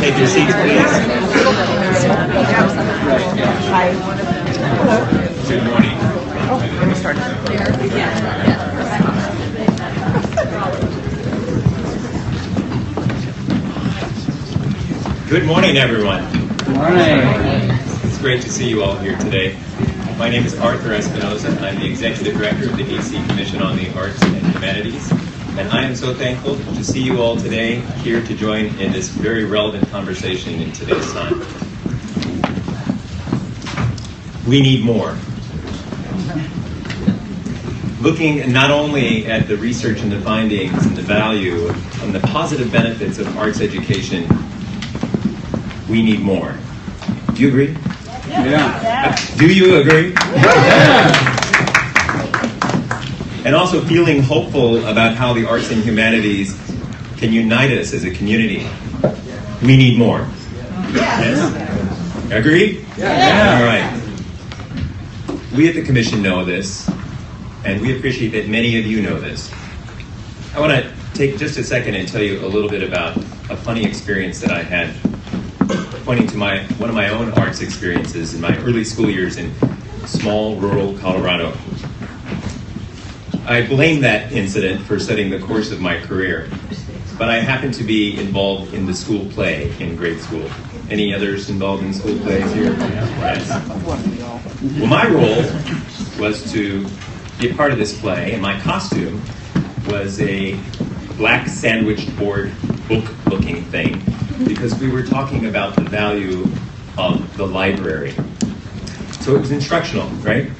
take your seats, please. Good morning. Good morning, everyone. Good morning. It's great to see you all here today. My name is Arthur Espinoza. I'm the Executive Director of the DC Commission on the Arts and Humanities. And I am so thankful to see you all today here to join in this very relevant conversation in today's time. We need more. Looking not only at the research and the findings and the value and the positive benefits of arts education, we need more. Do you agree? Yeah. Do you agree? Yeah. And also feeling hopeful about how the arts and humanities can unite us as a community. We need more. Yes? Agreed? Yeah. All right. We at the Commission know this, and we appreciate that many of you know this. I want to take just a second and tell you a little bit about a funny experience that I had, pointing to one of my own arts experiences in my early school years in small rural Colorado. I blame that incident for setting the course of my career, but I happened to be involved in the school play in grade school. Any others involved in school plays here? Yes. Well, my role was to be a part of this play, and my costume was a black sandwiched board book-looking thing, because we were talking about the value of the library. So it was instructional, right?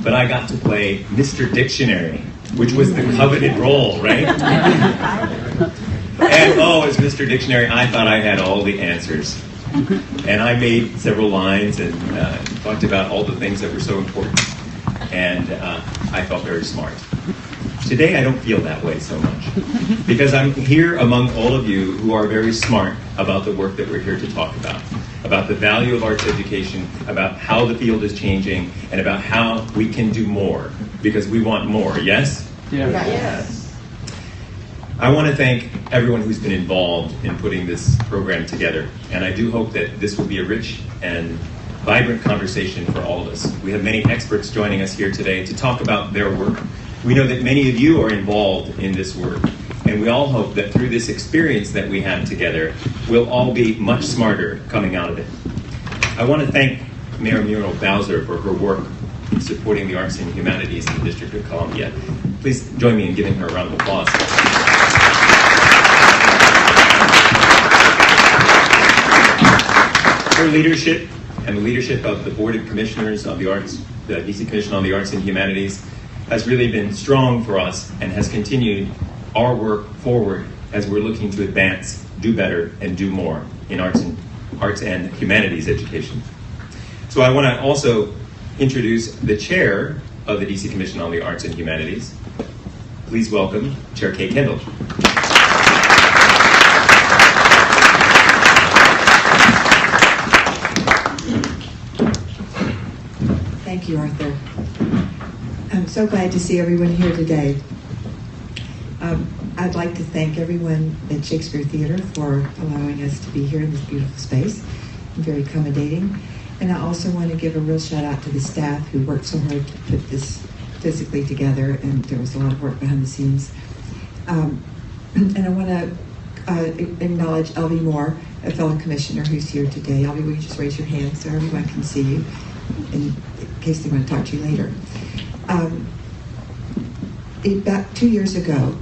But I got to play Mr. Dictionary, which was the coveted role, right? And as Mr. Dictionary, I thought I had all the answers. And I made several lines and talked about all the things that were so important. And I felt very smart. Today, I don't feel that way so much, because I'm here among all of you who are very smart about the work that we're here to talk about the value of arts education, about how the field is changing, and about how we can do more, because we want more, yes? Yeah. Yes. I want to thank everyone who's been involved in putting this program together, and I do hope that this will be a rich and vibrant conversation for all of us. We have many experts joining us here today to talk about their work. We know that many of you are involved in this work, and we all hope that through this experience that we have together, we'll all be much smarter coming out of it. I want to thank Mayor Muriel Bowser for her work in supporting the arts and humanities in the District of Columbia. Please join me in giving her a round of applause. Her leadership and the leadership of the Board of Commissioners of the Arts, the DC Commission on the Arts and Humanities, has really been strong for us and has continued our work forward as we're looking to advance, do better, and do more in arts and humanities education. So I want to also introduce the chair of the DC Commission on the Arts and Humanities. Please welcome Chair Kay Kendall. Thank you, Arthur. I'm so glad to see everyone here today. I'd like to thank everyone at Shakespeare Theater for allowing us to be here in this beautiful space and very accommodating. And I also want to give a real shout out to the staff who worked so hard to put this physically together, and there was a lot of work behind the scenes. And I want to acknowledge Elvie Moore, a fellow commissioner who's here today. Elvie, will you just raise your hand so everyone can see you in case they want to talk to you later. About 2 years ago,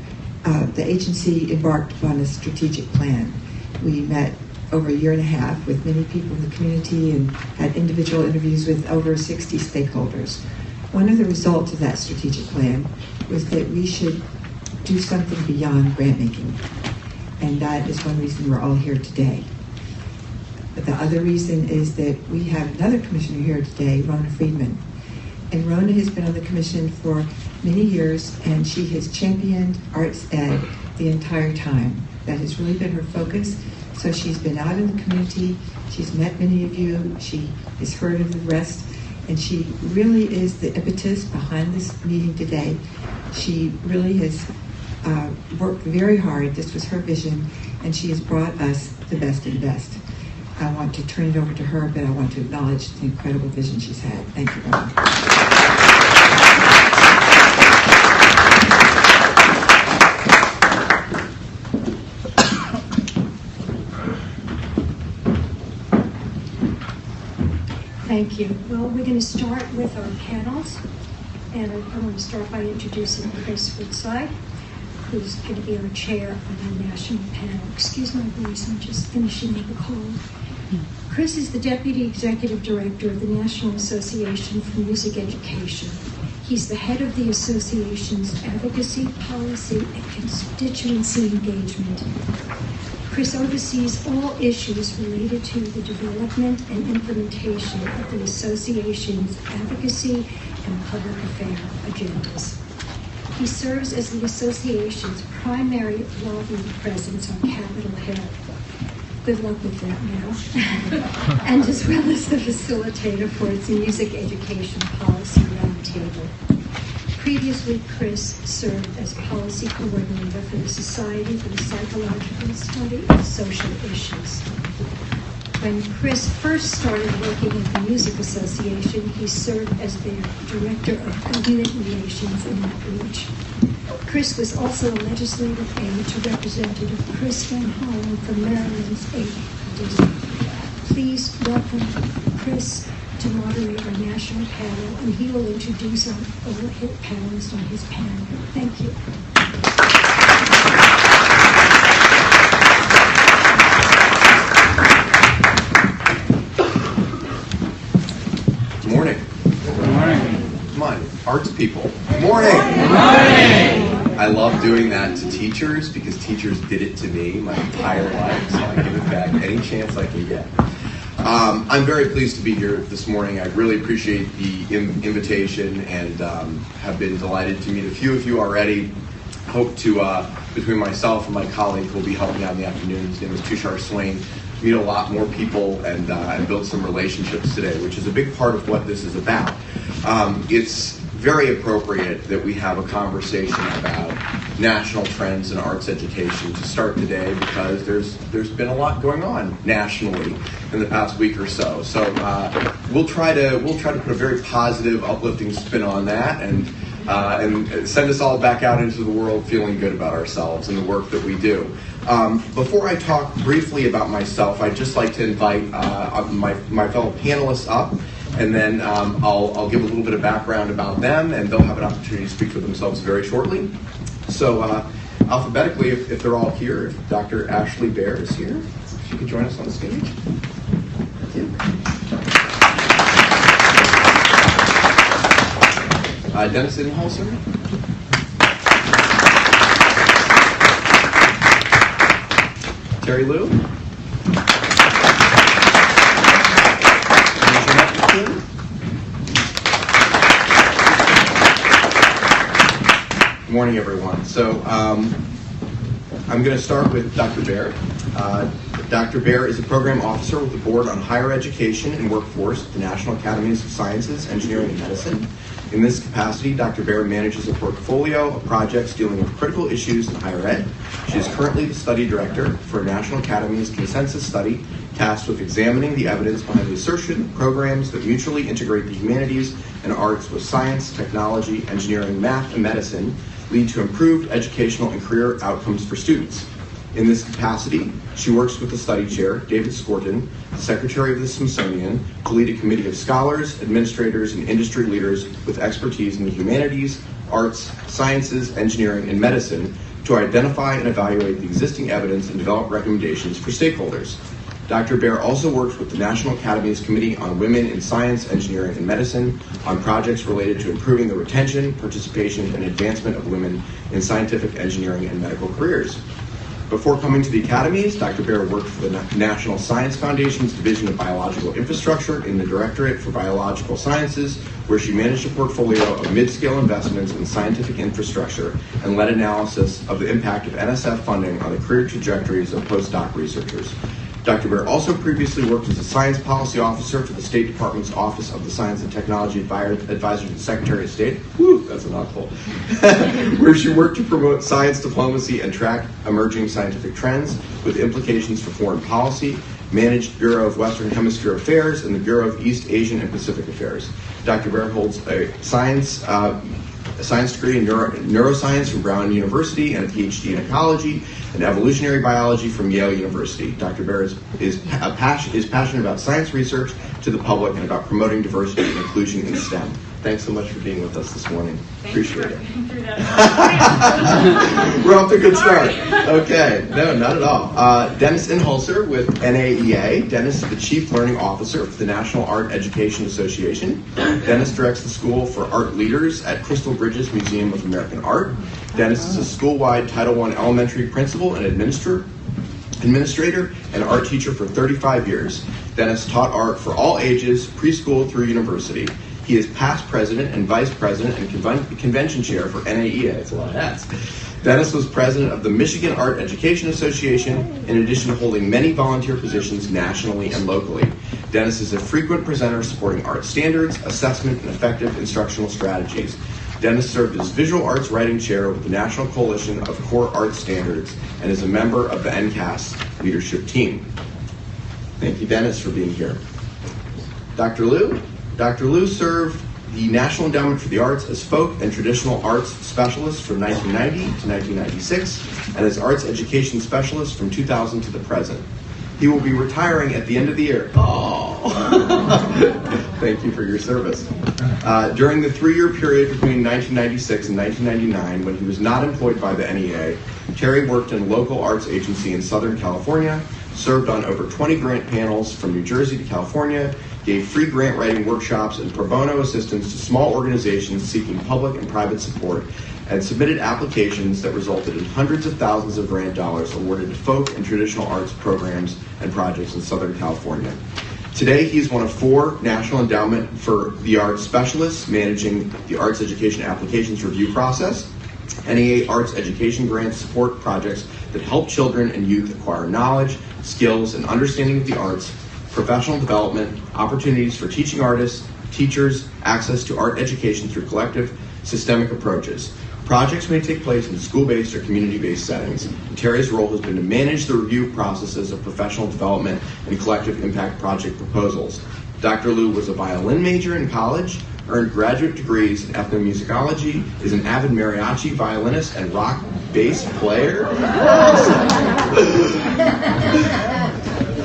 the agency embarked upon a strategic plan. We met over a year and a half with many people in the community and had individual interviews with over 60 stakeholders. One of the results of that strategic plan was that we should do something beyond grant making. And that is one reason we're all here today. But the other reason is that we have another commissioner here today, Rona Friedman. And Rona has been on the commission for many years, and she has championed arts ed the entire time. That has really been her focus. So she's been out in the community, she's met many of you, she has heard of the rest, and she really is the impetus behind this meeting today. She really has worked very hard. This was her vision, and she has brought us the best of the best. I want to turn it over to her, but I want to acknowledge the incredible vision she's had. Thank you, Robin. Thank you. Well, we're going to start with our panels, and I want to start by introducing Chris Woodside, who's going to be our chair of the national panel. Excuse my voice, I'm just finishing up a cold. Chris is the Deputy Executive Director of the National Association for Music Education. He's the head of the association's advocacy, policy, and constituency engagement. Chris oversees all issues related to the development and implementation of the association's advocacy and public affair agendas. He serves as the association's primary lobbying presence on Capitol Hill. Good luck with that now. And as well as the facilitator for its music education policy roundtable. Previously, Chris served as policy coordinator for the Society for the Psychological Study of Social Issues. When Chris first started working at the Music Association, he served as their Director of Government Relations and Outreach. Chris was also a legislative aide to Representative Chris Van Hollen from Maryland's 8th District. Please welcome Chris to moderate our national panel, and he will introduce our panelists on his panel. Thank you. Good morning. Good morning. Come on, arts people. Good morning. Good morning. I love doing that to teachers because teachers did it to me my entire life, so I give it back any chance I can get. I'm very pleased to be here this morning. I really appreciate the invitation and have been delighted to meet a few of you already. Hope to, between myself and my colleague who will be helping out in the afternoon, his name is Tushar Swain, meet a lot more people and build some relationships today, which is a big part of what this is about. It's very appropriate that we have a conversation about national trends in arts education to start today because there's been a lot going on nationally in the past week or so. So we'll try to put a very positive, uplifting spin on that and send us all back out into the world feeling good about ourselves and the work that we do. Before I talk briefly about myself, I'd just like to invite my fellow panelists up. And then I'll give a little bit of background about them, and they'll have an opportunity to speak for themselves very shortly. So alphabetically, if they're all here, if Dr. Ashley Baer is here, if she could join us on the stage. Thank you. Dennis Inholzer. Terry Liu. Good morning, everyone. So I'm going to start with Dr. Baer. Dr. Baer is a program officer with the Board on Higher Education and Workforce at the National Academies of Sciences, Engineering, and Medicine. In this capacity, Dr. Baer manages a portfolio of projects dealing with critical issues in higher ed. She is currently the study director for National Academies Consensus Study, tasked with examining the evidence behind the assertion that programs that mutually integrate the humanities and arts with science, technology, engineering, math, and medicine lead to improved educational and career outcomes for students. In this capacity, she works with the study chair, David Skorton, the secretary of the Smithsonian, to lead a committee of scholars, administrators, and industry leaders with expertise in the humanities, arts, sciences, engineering, and medicine to identify and evaluate the existing evidence and develop recommendations for stakeholders. Dr. Baer also works with the National Academies Committee on Women in Science, Engineering, and Medicine on projects related to improving the retention, participation, and advancement of women in scientific, engineering, and medical careers. Before coming to the academies, Dr. Baer worked for the National Science Foundation's Division of Biological Infrastructure in the Directorate for Biological Sciences, where she managed a portfolio of mid-scale investments in scientific infrastructure and led analysis of the impact of NSF funding on the career trajectories of postdoc researchers. Dr. Baer also previously worked as a science policy officer for the State Department's Office of the Science and Technology Advisor to the Secretary of State. Woo, that's a mouthful. Where she worked to promote science diplomacy and track emerging scientific trends with implications for foreign policy, managed Bureau of Western Hemisphere Affairs and the Bureau of East Asian and Pacific Affairs. Dr. Baer holds a science degree in neuroscience from Brown University and a PhD in ecology and evolutionary biology from Yale University. Dr. Baer is passionate about science research to the public and about promoting diversity and inclusion in STEM. Thanks so much for being with us this morning. Appreciate it. We're off to a good start. Okay, no, not at all. Dennis Inholzer with NAEA. Dennis is the Chief Learning Officer for the National Art Education Association. Dennis directs the School for Art Leaders at Crystal Bridges Museum of American Art. Dennis is a school-wide Title I elementary principal and administrator and art teacher for 35 years. Dennis taught art for all ages, preschool through university. He is past president and vice president and convention chair for NAEA. It's a lot of hats. Dennis was president of the Michigan Art Education Association, in addition to holding many volunteer positions nationally and locally. Dennis is a frequent presenter supporting art standards, assessment, and effective instructional strategies. Dennis served as visual arts writing chair with the National Coalition of Core Art Standards and is a member of the NCAS leadership team. Thank you, Dennis, for being here. Dr. Liu? Dr. Liu served the National Endowment for the Arts as folk and traditional arts specialist from 1990 to 1996 and as arts education specialist from 2000 to the present. He will be retiring at the end of the year. Oh, thank you for your service. During the 3-year period between 1996 and 1999, when he was not employed by the NEA, Terry worked in a local arts agency in Southern California, served on over 20 grant panels from New Jersey to California, gave free grant writing workshops and pro bono assistance to small organizations seeking public and private support, and submitted applications that resulted in hundreds of thousands of grant dollars awarded to folk and traditional arts programs and projects in Southern California. Today, he is one of 4 National Endowment for the Arts specialists managing the arts education applications review process, NEA arts education grants support projects that help children and youth acquire knowledge, skills, and understanding of the arts, professional development, opportunities for teaching artists, teachers, access to art education through collective, systemic approaches. Projects may take place in school-based or community-based settings. And Terry's role has been to manage the review processes of professional development and collective impact project proposals. Dr. Liu was a violin major in college, earned graduate degrees in ethnomusicology, is an avid mariachi violinist and rock bass player.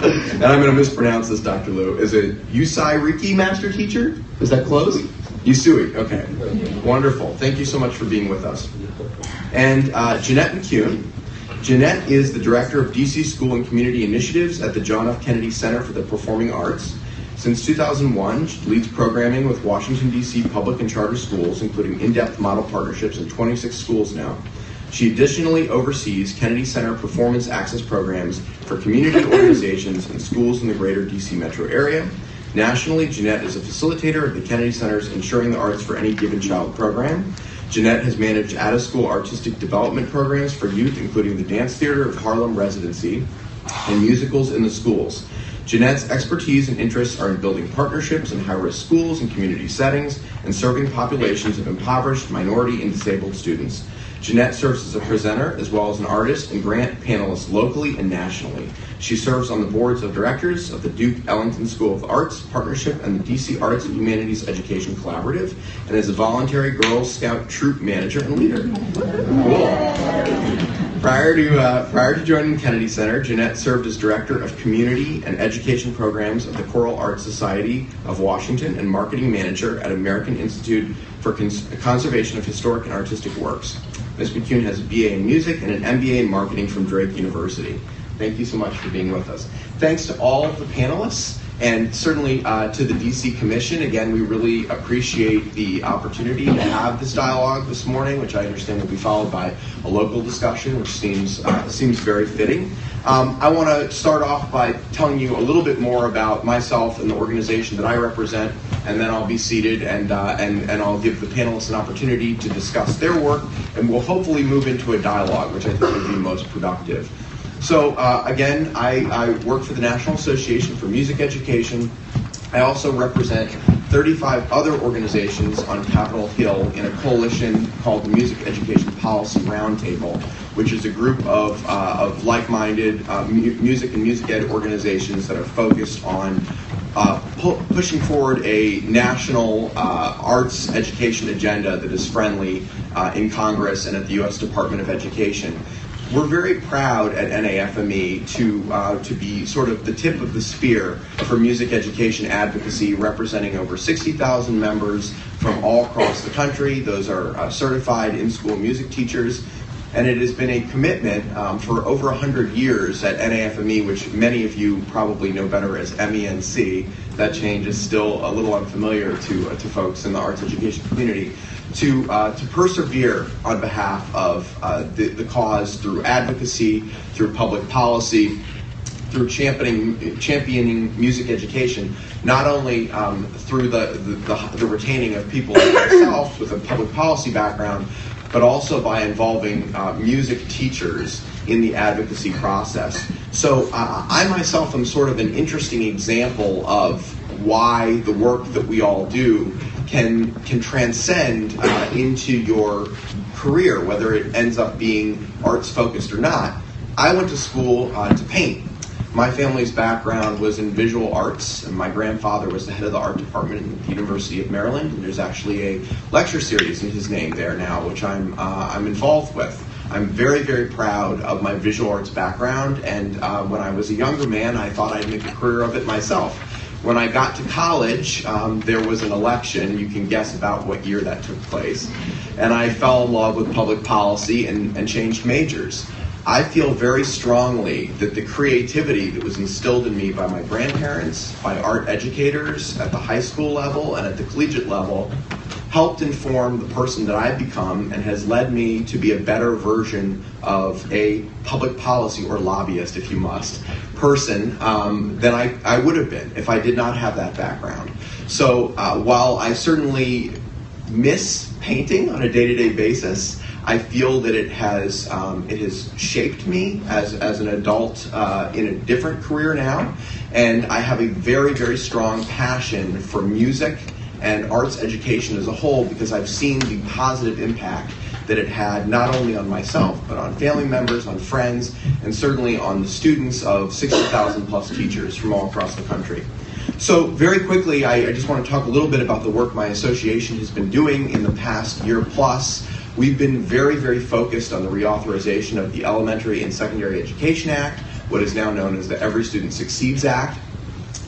And I'm going to mispronounce this, Dr. Liu. Is it Yusai Riki master teacher? Is that close? Yusui, okay. Wonderful. Thank you so much for being with us. And Jeanette McCune. Jeanette is the director of DC School and Community Initiatives at the John F. Kennedy Center for the Performing Arts. Since 2001, she leads programming with Washington, D.C. public and charter schools, including in-depth model partnerships in 26 schools now. She additionally oversees Kennedy Center performance access programs for community organizations and schools in the greater DC metro area. Nationally, Jeanette is a facilitator of the Kennedy Center's Ensuring the Arts for Any Given Child program. Jeanette has managed out-of-school artistic development programs for youth, including the Dance Theater of Harlem Residency and musicals in the schools. Jeanette's expertise and interests are in building partnerships in high-risk schools and community settings and serving populations of impoverished, minority, and disabled students. Jeanette serves as a presenter as well as an artist and grant panelist locally and nationally. She serves on the boards of directors of the Duke Ellington School of Arts Partnership and the DC Arts and Humanities Education Collaborative, and is a voluntary Girl Scout troop manager and leader. Cool. Prior to joining Kennedy Center, Jeanette served as Director of Community and Education Programs of the Choral Arts Society of Washington and Marketing Manager at American Institute for Conservation of Historic and Artistic Works. Ms. McCune has a BA in Music and an MBA in Marketing from Drake University. Thank you so much for being with us. Thanks to all of the panelists and certainly to the DC Commission. Again, we really appreciate the opportunity to have this dialogue this morning, which I understand will be followed by a local discussion, which seems very fitting. I want to start off by telling you a little bit more about myself and the organization that I represent, and then I'll be seated and I'll give the panelists an opportunity to discuss their work, and we'll hopefully move into a dialogue, which I think will be most productive. So again, I work for the National Association for Music Education. I also represent 35 other organizations on Capitol Hill in a coalition called the Music Education Policy Roundtable, which is a group of like-minded music and music ed organizations that are focused on pushing forward a national arts education agenda that is friendly in Congress and at the U.S. Department of Education. We're very proud at NAFME to be sort of the tip of the spear for music education advocacy, representing over 60,000 members from all across the country. Those are certified in-school music teachers. And it has been a commitment for over 100 years at NAFME, which many of you probably know better as MENC. That change is still a little unfamiliar to folks in the arts education community. To persevere on behalf of the cause through advocacy, through public policy, through championing music education, not only through the retaining of people like myself with a public policy background, but also by involving music teachers in the advocacy process. So I myself am sort of an interesting example of why the work that we all do can transcend into your career, whether it ends up being arts focused or not. I went to school to paint. My family's background was in visual arts, and my grandfather was the head of the art department at the University of Maryland, and there's actually a lecture series in his name there now, which I'm involved with. I'm very, very proud of my visual arts background, and when I was a younger man, I thought I'd make a career of it myself. When I got to college, there was an election. You can guess about what year that took place. And I fell in love with public policy and changed majors. I feel very strongly that the creativity that was instilled in me by my grandparents, by art educators at the high school level and at the collegiate level, helped inform the person that I've become and has led me to be a better version of a public policy, or lobbyist if you must, person than I would have been if I did not have that background. So while I certainly miss painting on a day-to-day basis, I feel that it has shaped me as an adult in a different career now, and I have a very, very strong passion for music and arts education as a whole, because I've seen the positive impact that it had not only on myself, but on family members, on friends, and certainly on the students of 60,000 plus teachers from all across the country. So very quickly, I just want to talk a little bit about the work my association has been doing in the past year plus. We've been very, very focused on the reauthorization of the Elementary and Secondary Education Act, what is now known as the Every Student Succeeds Act,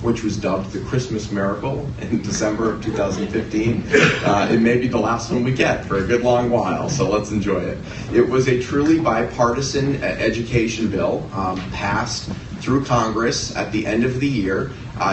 which was dubbed the Christmas Miracle in December of 2015. It may be the last one we get for a good long while, so let's enjoy it. It was a truly bipartisan education bill passed through Congress at the end of the year,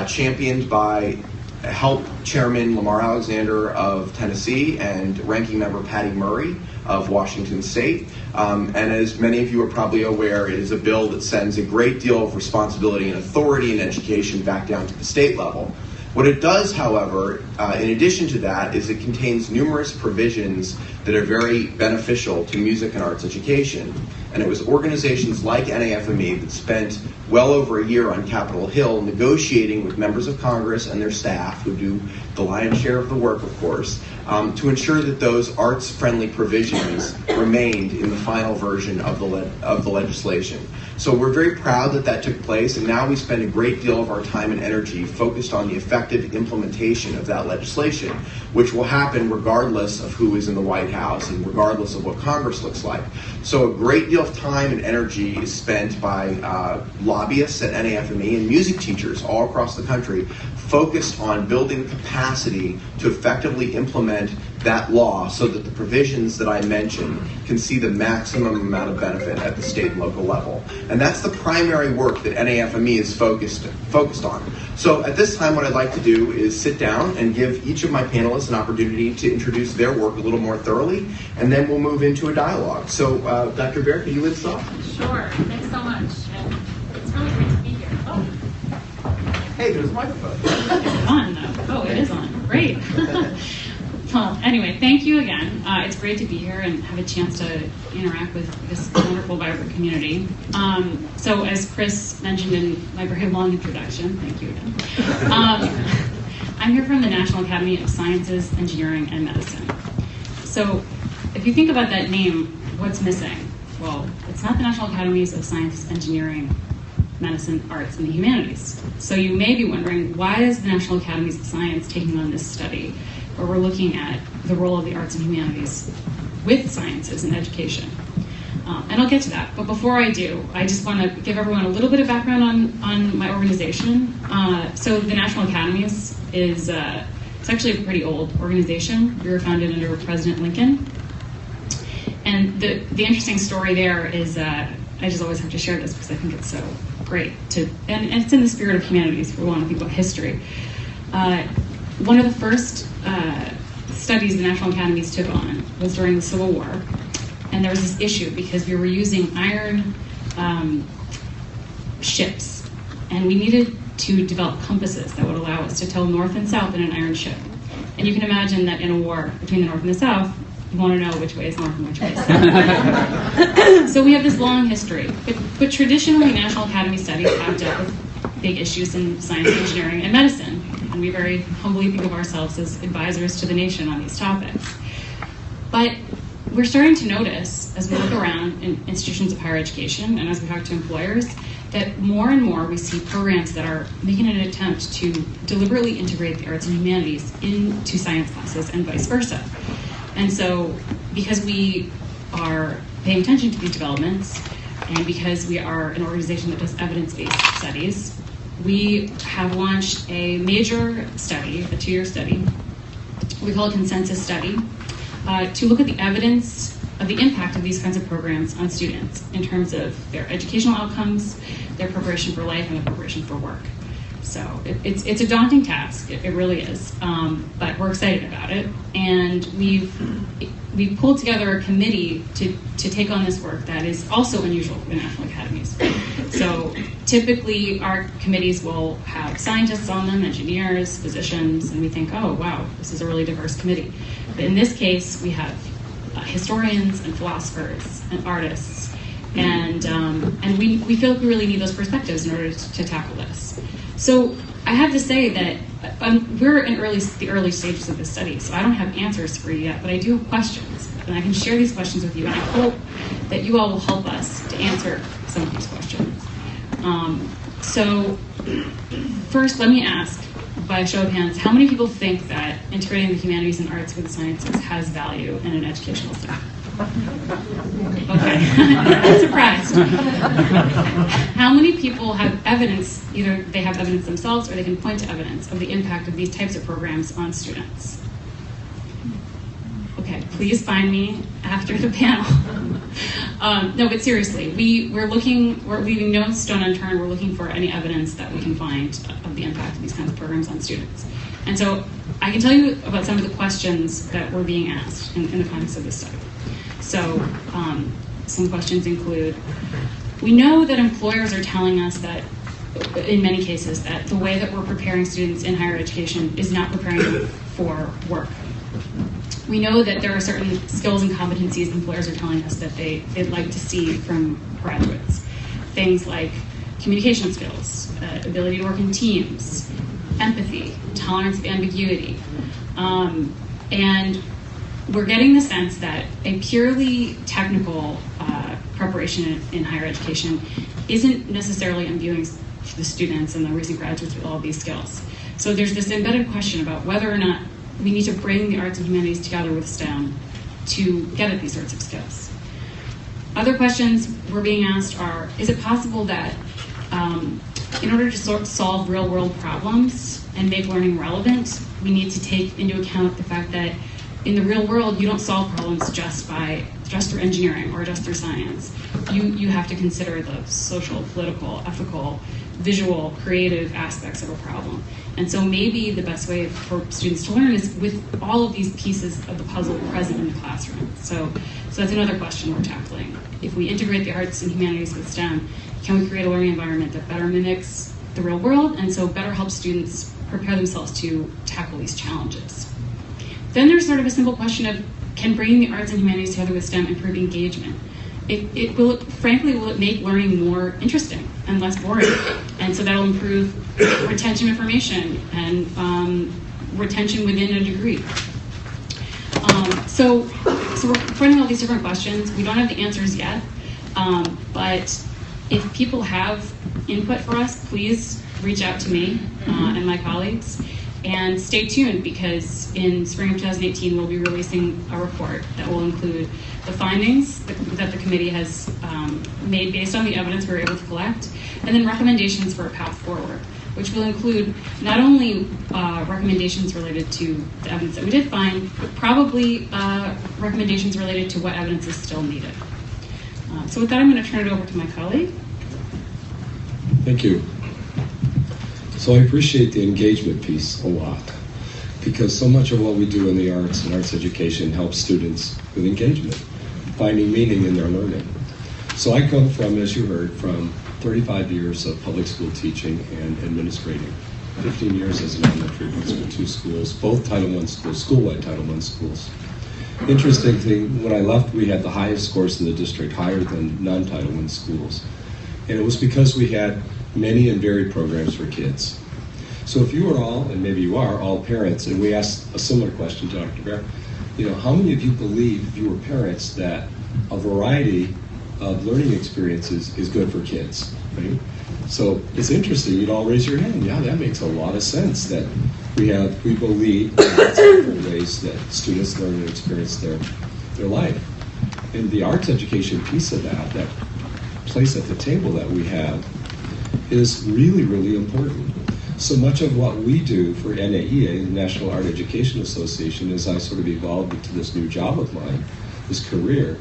championed by Help Chairman Lamar Alexander of Tennessee and Ranking Member Patty Murray of Washington State. And as many of you are probably aware, it is a bill that sends a great deal of responsibility and authority in education back down to the state level. What it does, however, in addition to that, is it contains numerous provisions that are very beneficial to music and arts education. And it was organizations like NAFME that spent well over a year on Capitol Hill negotiating with members of Congress and their staff, who do the lion's share of the work, of course, to ensure that those arts-friendly provisions remained in the final version of the legislation. So we're very proud that that took place, and now we spend a great deal of our time and energy focused on the effective implementation of that legislation, which will happen regardless of who is in the White House and regardless of what Congress looks like. So a great deal of time and energy is spent by lobbyists at NAFME and music teachers all across the country focused on building capacity to effectively implement that law so that the provisions that I mentioned can see the maximum amount of benefit at the state and local level. And that's the primary work that NAFME is focused on. So at this time, what I'd like to do is sit down and give each of my panelists an opportunity to introduce their work a little more thoroughly, and then we'll move into a dialogue. So Dr. Baer, can you lead us off? Sure, thanks so much. And it's really great to be here. Oh. Hey, there's a microphone. It's on. Oh, it is on. Great. Well, anyway, thank you again. It's great to be here and have a chance to interact with this wonderful, vibrant community. So as Chris mentioned in my very long introduction, thank you again. I'm here from the National Academy of Sciences, Engineering, and Medicine. So if you think about that name, what's missing? Well, it's not the National Academies of Sciences, Engineering, Medicine, Arts, and the Humanities. So you may be wondering, why is the National Academies of Science taking on this study where we're looking at the role of the arts and humanities with sciences and education? And I'll get to that. But before I do, I just want to give everyone a little bit of background on my organization. So the National Academies is it's actually a pretty old organization. We were founded under President Lincoln. And the interesting story there is, I just always have to share this because I think it's so great and it's in the spirit of humanities. We want to think about history. One of the first studies the National Academies took on was during the Civil War, and there was this issue because we were using iron ships, and we needed to develop compasses that would allow us to tell north and south in an iron ship. And you can imagine that in a war between the North and the South, you want to know which way is north and which way is south. So we have this long history. But traditionally, National Academy studies have dealt with big issues in science, engineering, and medicine. And we very humbly think of ourselves as advisors to the nation on these topics. But we're starting to notice, as we look around in institutions of higher education and as we talk to employers, that more and more we see programs that are making an attempt to deliberately integrate the arts and humanities into science classes and vice versa. And so, because we are paying attention to these developments, and because we are an organization that does evidence-based studies, we have launched a major study, a 2-year study, we call it a consensus study, to look at the evidence of the impact of these kinds of programs on students in terms of their educational outcomes, their preparation for life, and their preparation for work. So it's a daunting task, it really is, but we're excited about it. And we've pulled together a committee to take on this work that is also unusual for the National Academies. So typically our committees will have scientists on them, engineers, physicians, and we think, oh wow, this is a really diverse committee. But in this case, we have historians and philosophers and artists, and we feel like we really need those perspectives in order to tackle this. So I have to say that we're in the early stages of this study, so I don't have answers for you yet, but I do have questions, and I can share these questions with you, and I hope that you all will help us to answer some of these questions. So first, let me ask, by a show of hands, how many people think that integrating the humanities and arts with the sciences has value in an educational setting? Okay, I'm surprised. How many people have evidence, either they have evidence themselves or they can point to evidence of the impact of these types of programs on students? Okay, please find me after the panel. No, but seriously, we're leaving no stone unturned. We're looking for any evidence that we can find of the impact of these kinds of programs on students. And so I can tell you about some of the questions that were being asked in the context of this study. So some questions include, we know that employers are telling us that, in many cases, that the way that we're preparing students in higher education is not preparing them for work. We know that there are certain skills and competencies employers are telling us that they'd like to see from graduates. Things like communication skills, ability to work in teams, empathy, tolerance of ambiguity. And we're getting the sense that a purely technical preparation in higher education isn't necessarily imbuing the students and the recent graduates with all of these skills. So there's this embedded question about whether or not we need to bring the arts and humanities together with STEM to get at these sorts of skills. Other questions we're being asked are, is it possible that in order to solve real-world problems and make learning relevant, we need to take into account the fact that in the real world, you don't solve problems just through engineering or just through science. You have to consider the social, political, ethical, visual, creative aspects of a problem. And so maybe the best way for students to learn is with all of these pieces of the puzzle present in the classroom. So that's another question we're tackling. If we integrate the arts and humanities with STEM, can we create a learning environment that better mimics the real world and so better helps students prepare themselves to tackle these challenges? Then there's sort of a simple question of, can bringing the arts and humanities together with STEM improve engagement? Frankly, will it make learning more interesting and less boring? And so that'll improve retention of information and retention within a degree. So we're confronting all these different questions. We don't have the answers yet, but if people have input for us, please reach out to me and my colleagues. And stay tuned, because in spring of 2018, we'll be releasing a report that will include the findings that the committee has made based on the evidence we were able to collect, and then recommendations for a path forward, which will include not only recommendations related to the evidence that we did find, but probably recommendations related to what evidence is still needed. So with that, I'm going to turn it over to my colleague. Thank you. So I appreciate the engagement piece a lot, because so much of what we do in the arts and arts education helps students with engagement, finding meaning in their learning. So I come from, as you heard, from 35 years of public school teaching and administrating, 15 years as an elementary principal, 2 schools, both Title I schools, school-wide Title I schools. Interesting thing, when I left, we had the highest scores in the district, higher than non-Title I schools. And it was because we had many and varied programs for kids. So if you are all, and maybe you are, all parents, and we asked a similar question to Dr. Bear, how many of you believe, if you were parents, that a variety of learning experiences is good for kids, right? So it's interesting, you'd all raise your hand. Yeah, that makes a lot of sense, that we believe that lots of different ways that students learn and experience their life. And the arts education piece of that place at the table that we have, is really, really important. So much of what we do for NAEA, the National Art Education Association, as I sort of evolved into this new job of mine, this career,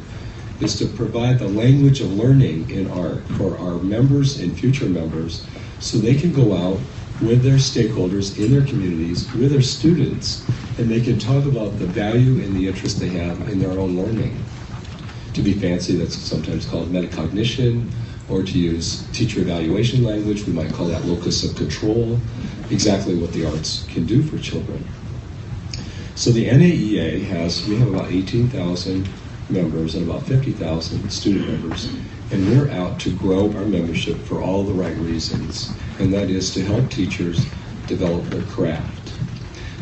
is to provide the language of learning in art for our members and future members, so they can go out with their stakeholders in their communities, with their students, and they can talk about the value and the interest they have in their own learning. To be fancy, that's sometimes called metacognition, or to use teacher evaluation language, we might call that locus of control, exactly what the arts can do for children. So the NAEA we have about 18,000 members and about 50,000 student members, and we're out to grow our membership for all the right reasons, and that is to help teachers develop their craft.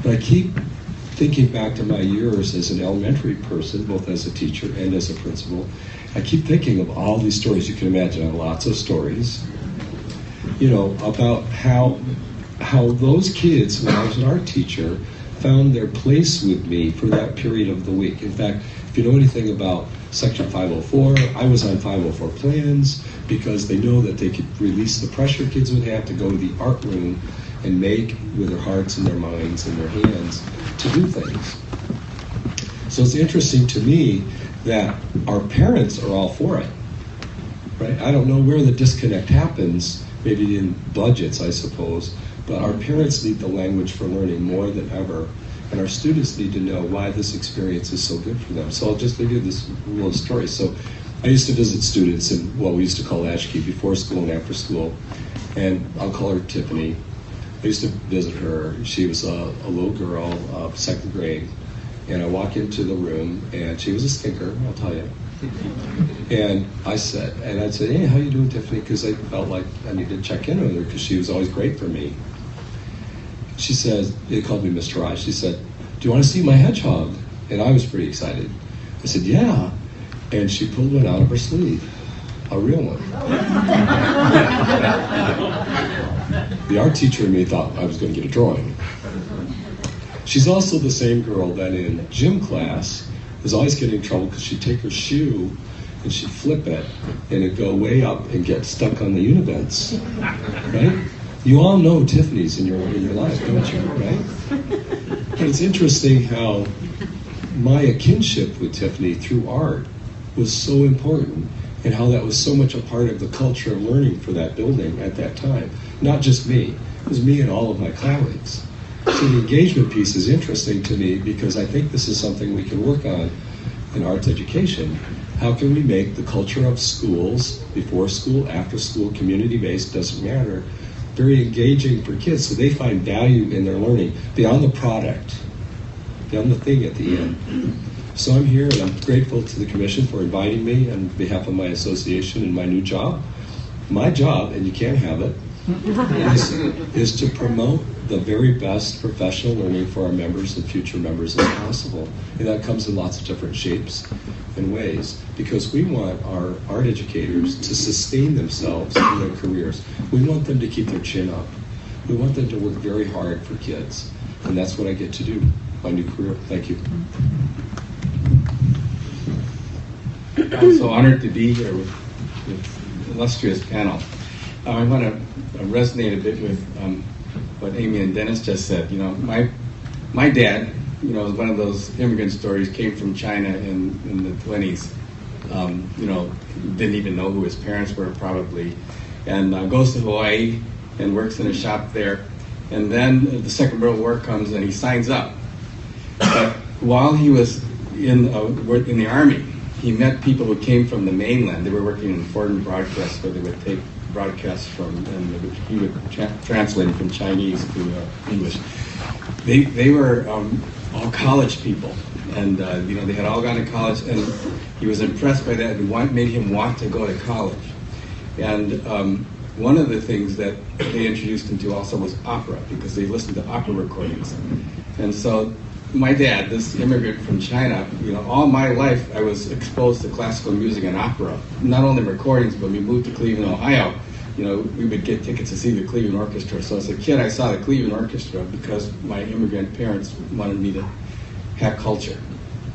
But I keep thinking back to my years as an elementary person, both as a teacher and as a principal. I keep thinking of all these stories. You can imagine I have lots of stories, about how those kids, when I was an art teacher, found their place with me for that period of the week. In fact, if you know anything about Section 504, I was on 504 plans because they know that they could release the pressure kids would have to go to the art room and make with their hearts and their minds and their hands to do things. So it's interesting to me that our parents are all for it, right? I don't know where the disconnect happens, maybe in budgets, I suppose, but our parents need the language for learning more than ever, and our students need to know why this experience is so good for them. So I'll just give you this little story. So I used to visit students in what we used to call Latchkey, before school and after school, and I'll call her Tiffany. I used to visit her. She was a little girl, 2nd grade. And I walk into the room, and she was a stinker, I'll tell you. And I'd say, hey, how you doing, Tiffany? Because I felt like I needed to check in with her, because she was always great for me. She says, they called me Mr. I. She said, do you want to see my hedgehog? And I was pretty excited. I said, yeah. And she pulled one out of her sleeve, a real one. The art teacher in me thought I was going to get a drawing. She's also the same girl that in gym class is always getting in trouble because she'd take her shoe and she'd flip it and it'd go way up and get stuck on the univents, right? You all know Tiffany's in your life, don't you, right? But it's interesting how my kinship with Tiffany through art was so important, and how that was so much a part of the culture of learning for that building at that time. Not just me, it was me and all of my colleagues. So the engagement piece is interesting to me, because I think this is something we can work on in arts education. How can we make the culture of schools, before school, after school, community-based, doesn't matter, very engaging for kids, so they find value in their learning beyond the product, on the thing at the end. So I'm here, and I'm grateful to the Commission for inviting me on behalf of my association and my new job. My job, and you can't have it, is to promote the very best professional learning for our members and future members as possible. And that comes in lots of different shapes and ways, because we want our art educators to sustain themselves in their careers. We want them to keep their chin up. We want them to work very hard for kids. And that's what I get to do, my new career. Thank you. I'm so honored to be here with the illustrious panel. I want to resonate a bit with what Amy and Dennis just said. You know, my dad, you know, was one of those immigrant stories, came from China in the 20s. You know, didn't even know who his parents were probably, and goes to Hawaii and works in a shop there. And then the Second World War comes and he signs up. But while he was in the Army, he met people who came from the mainland. They were working in foreign broadcasts where they would take broadcasts from, and he would translate it from Chinese to English. They were all college people, and you know, they had all gone to college, and he was impressed by that and made him want to go to college. And one of the things that they introduced him to also was opera, because they listened to opera recordings. And so my dad, this immigrant from China, you know, all my life I was exposed to classical music and opera. Not only recordings, but we moved to Cleveland, Ohio. You know, we would get tickets to see the Cleveland Orchestra. So as a kid, I saw the Cleveland Orchestra because my immigrant parents wanted me to have culture.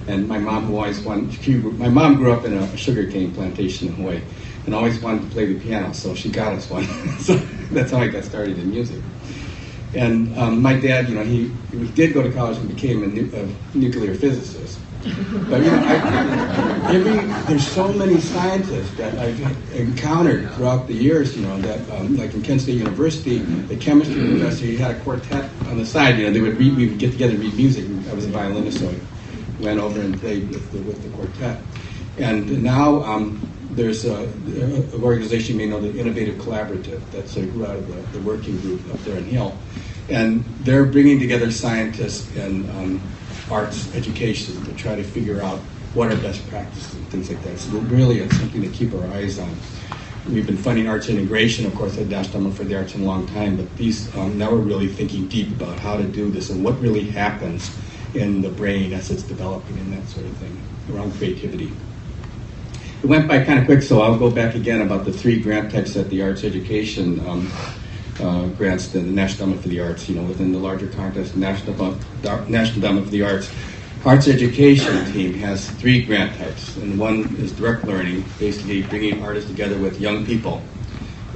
And my mom, who always wanted, my mom grew up in a sugarcane plantation in Hawaii, and always wanted to play the piano, so she got us one. So that's how I got started in music. And my dad, you know, he did go to college and became a nuclear physicist. But you know, there's so many scientists that I've encountered throughout the years, you know, that like in Kent State University, the chemistry professor, he had a quartet on the side. You know, we would get together and read music. I was a violinist, so I went over and played with the quartet. And now there's an organization you may know, the Innovative Collaborative, that's grew out of the working group up there in Hill. And they're bringing together scientists and arts education to try to figure out what are best practices and things like that. So really it's something to keep our eyes on. We've been funding arts integration, of course, at National Endowment for the Arts in a long time, but these now we're really thinking deep about how to do this and what really happens in the brain as it's developing and that sort of thing around creativity. It went by kind of quick, so I'll go back again about the 3 grant types that the arts education grants, the National Endowment for the Arts, you know, within the larger context, National Endowment for the Arts. Arts education team has 3 grant types, and one is direct learning, basically bringing artists together with young people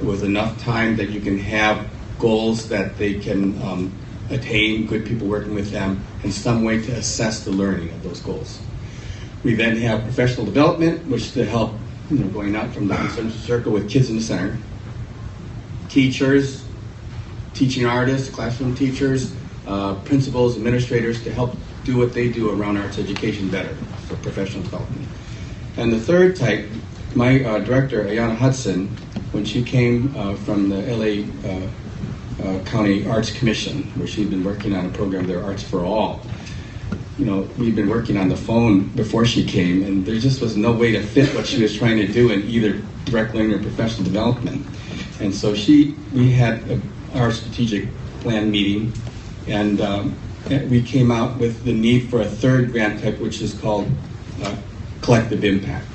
with enough time that you can have goals that they can attain, good people working with them, and some way to assess the learning of those goals. We then have professional development, which to help, you know, going out from the concentric circle with kids in the center. Teachers, teaching artists, classroom teachers, principals, administrators to help do what they do around arts education better, so professional development. And the third type, my director, Ayanna Hudson, when she came from the LA County Arts Commission, where she'd been working on a program there, Arts for All. You know, we'd been working on the phone before she came, and there just was no way to fit what she was trying to do in either direct learning or professional development. And so we had our strategic plan meeting, and we came out with the need for a 3rd grant type, which is called collective impact.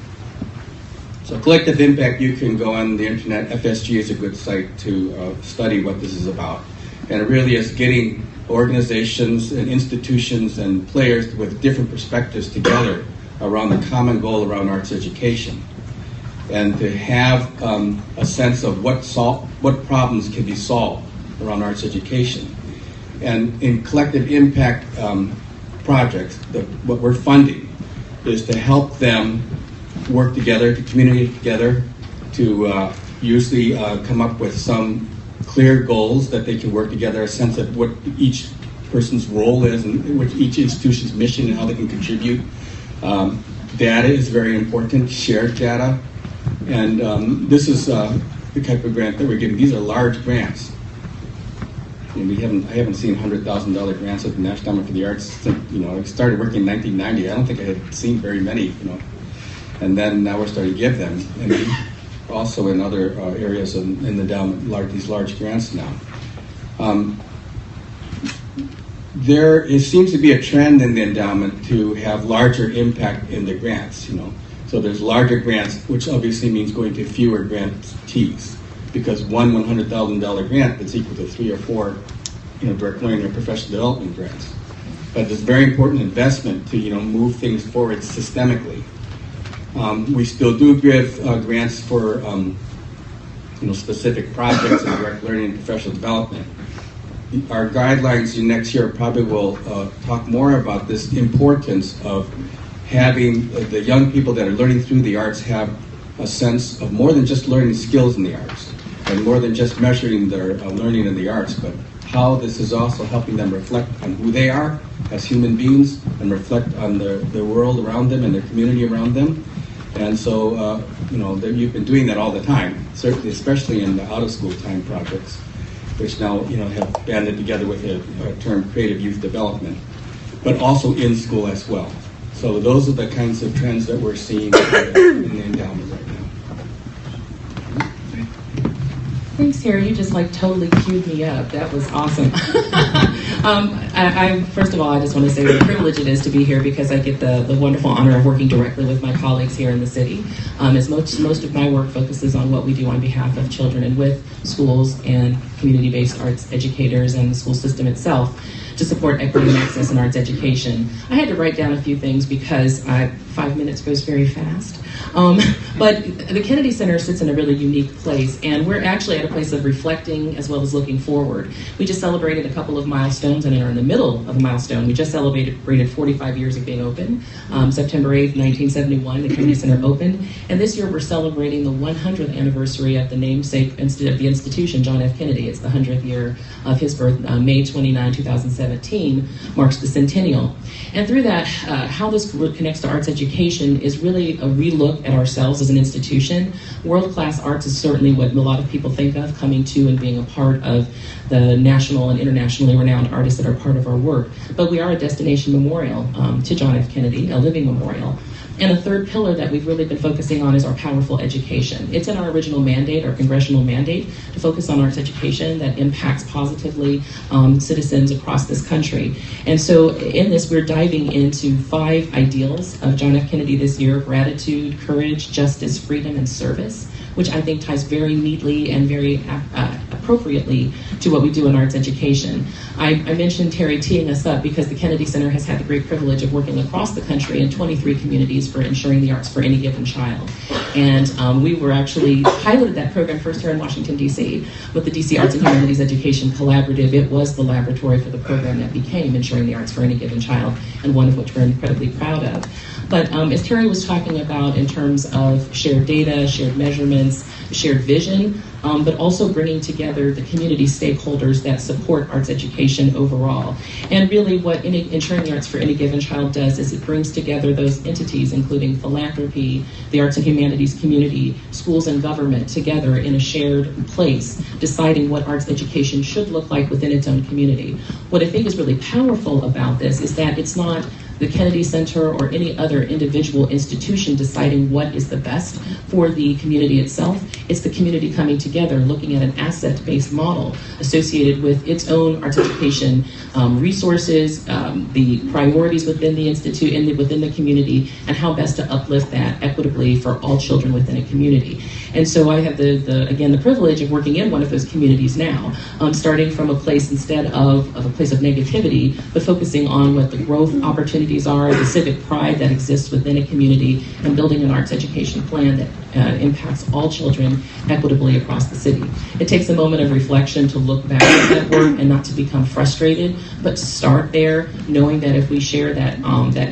So collective impact, you can go on the internet. FSG is a good site to study what this is about. And it really is getting organizations and institutions and players with different perspectives together around the common goal around arts education, and to have a sense of what problems can be solved around arts education. And in collective impact projects, what we're funding is to help them work together, to communicate together, to usually come up with some clear goals that they can work together, a sense of what each person's role is and what each institution's mission and how they can contribute. Data is very important, shared data. And this is the type of grant that we're giving. These are large grants. I haven't seen $100,000 grants at the National Endowment for the Arts since, I started working in 1990. I don't think I had seen very many, And then now we're starting to give them, and also in other areas in the endowment, these large grants now. There seems to be a trend in the endowment to have larger impact in the grants, So there's larger grants, which obviously means going to fewer grantees, because one $100,000 grant is equal to 3 or 4, direct learning or professional development grants. But it's very important investment to, move things forward systemically. We still do give grants for, specific projects in direct learning and professional development. Our guidelines next year probably will talk more about this importance of having the young people that are learning through the arts have a sense of more than just learning skills in the arts, and more than just measuring their learning in the arts, but how this is also helping them reflect on who they are as human beings and reflect on the world around them and their community around them. And so, you've been doing that all the time, certainly, especially in the out-of-school time projects, which now, have banded together with a term creative youth development, but also in school as well. So those are the kinds of trends that we're seeing in the endowment right now. Thanks, Harry. You just totally queued me up. That was awesome. First of all, I just want to say what a privilege it is to be here, because I get the wonderful honor of working directly with my colleagues here in the city. As most of my work focuses on what we do on behalf of children and with schools and community-based arts educators and the school system itself to support equity and access in arts education. I had to write down a few things because 5 minutes goes very fast. But the Kennedy Center sits in a really unique place, and we're actually at a place of reflecting as well as looking forward. We just celebrated a couple of milestones and are in the middle of a milestone. We just celebrated 45 years of being open. September 8th, 1971, the Kennedy Center opened, and this year we're celebrating the 100th anniversary of the namesake of the institution, John F. Kennedy. It's the 100th year of his birth. May 29, 2017 marks the centennial. And through that, how this connects to arts education is really a relook at ourselves as an institution. World-class arts is certainly what a lot of people think of, coming to and being a part of the national and internationally renowned artists that are part of our work. But we are a destination memorial to John F. Kennedy, a living memorial. And a third pillar that we've really been focusing on is our powerful education. It's in our original mandate, our congressional mandate, to focus on arts education that impacts positively citizens across this country. And so in this, we're diving into 5 ideals of John F. Kennedy this year: gratitude, courage, justice, freedom, and service, which I think ties very neatly and very appropriately to what we do in arts education. I mentioned Terry teeing us up because the Kennedy Center has had the great privilege of working across the country in 23 communities for ensuring the arts for any given child. And we were actually piloted that program first here in Washington, D.C. with the D.C. Arts and Humanities Education Collaborative. It was the laboratory for the program that became Ensuring the Arts for Any Given Child, and one of which we're incredibly proud of. But as Terry was talking about in terms of shared data, shared measurements, shared vision, but also bringing together the community stakeholders that support arts education overall. And really what Ensuring the Arts for Any Given Child does is it brings together those entities, including philanthropy, the arts and humanities community, schools and government, together in a shared place, deciding what arts education should look like within its own community. What I think is really powerful about this is that it's not the Kennedy Center or any other individual institution deciding what is the best for the community itself. It's the community coming together, looking at an asset-based model associated with its own arts education resources, the priorities within the institute and within the community, and how best to uplift that equitably for all children within a community. And so I have the privilege of working in one of those communities now, starting from a place instead of a place of negativity, but focusing on what the growth opportunities are, the civic pride that exists within a community, and building an arts education plan that impacts all children equitably across the city. It takes a moment of reflection to look back at that work and not to become frustrated, but to start there, knowing that if we share that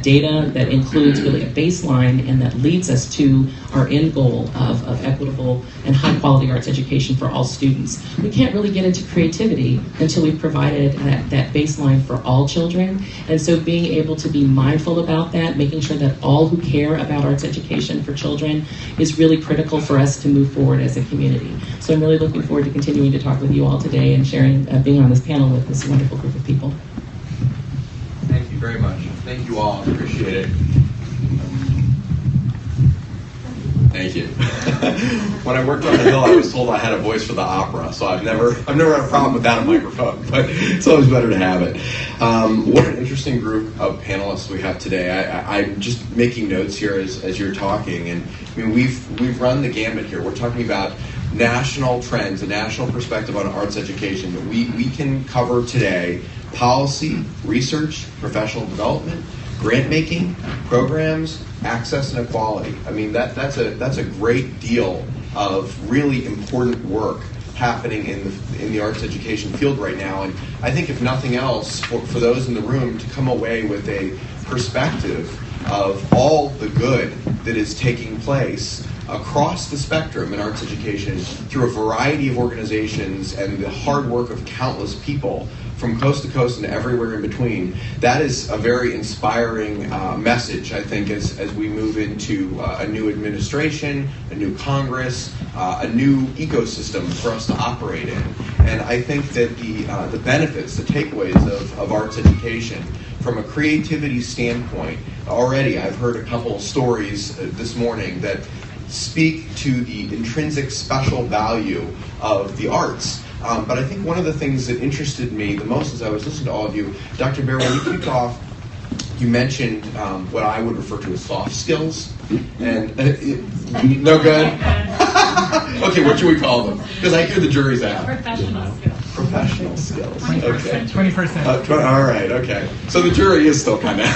data that includes really a baseline and that leads us to our end goal of equitable and high quality arts education for all students, we can't really get into creativity until we've provided that baseline for all children. And so being able to be being mindful about that, making sure that all who care about arts education for children is really critical for us to move forward as a community. So I'm really looking forward to continuing to talk with you all today and sharing, being on this panel with this wonderful group of people. Thank you very much. Thank you all. I appreciate it. Thank you. When I worked on the Hill, I was told I had a voice for the opera, so I've never had a problem with that microphone, but it's always better to have it. What an interesting group of panelists we have today. I'm just making notes here as you're talking, and I mean we've run the gambit here. We're talking about national trends, a national perspective on arts education, but we can cover today policy, research, professional development, grant making, programs, access and equality. I mean that's a great deal of really important work happening in the arts education field right now. And I think if nothing else, for those in the room to come away with a perspective of all the good that is taking place across the spectrum in arts education through a variety of organizations and the hard work of countless people from coast to coast and everywhere in between. That is a very inspiring message, I think, as we move into a new administration, a new Congress, a new ecosystem for us to operate in. And I think that the benefits, the takeaways of arts education, from a creativity standpoint, already I've heard a couple of stories this morning that speak to the intrinsic special value of the arts. But I think one of the things that interested me the most as I was listening to all of you, Dr. Baer, when you kicked off, you mentioned what I would refer to as soft skills. And no good? Okay, what should we call them? Because I hear the jury's out. Professional skills. Professional skills. 20%. Okay. 20%. All right, okay. So the jury is still kind of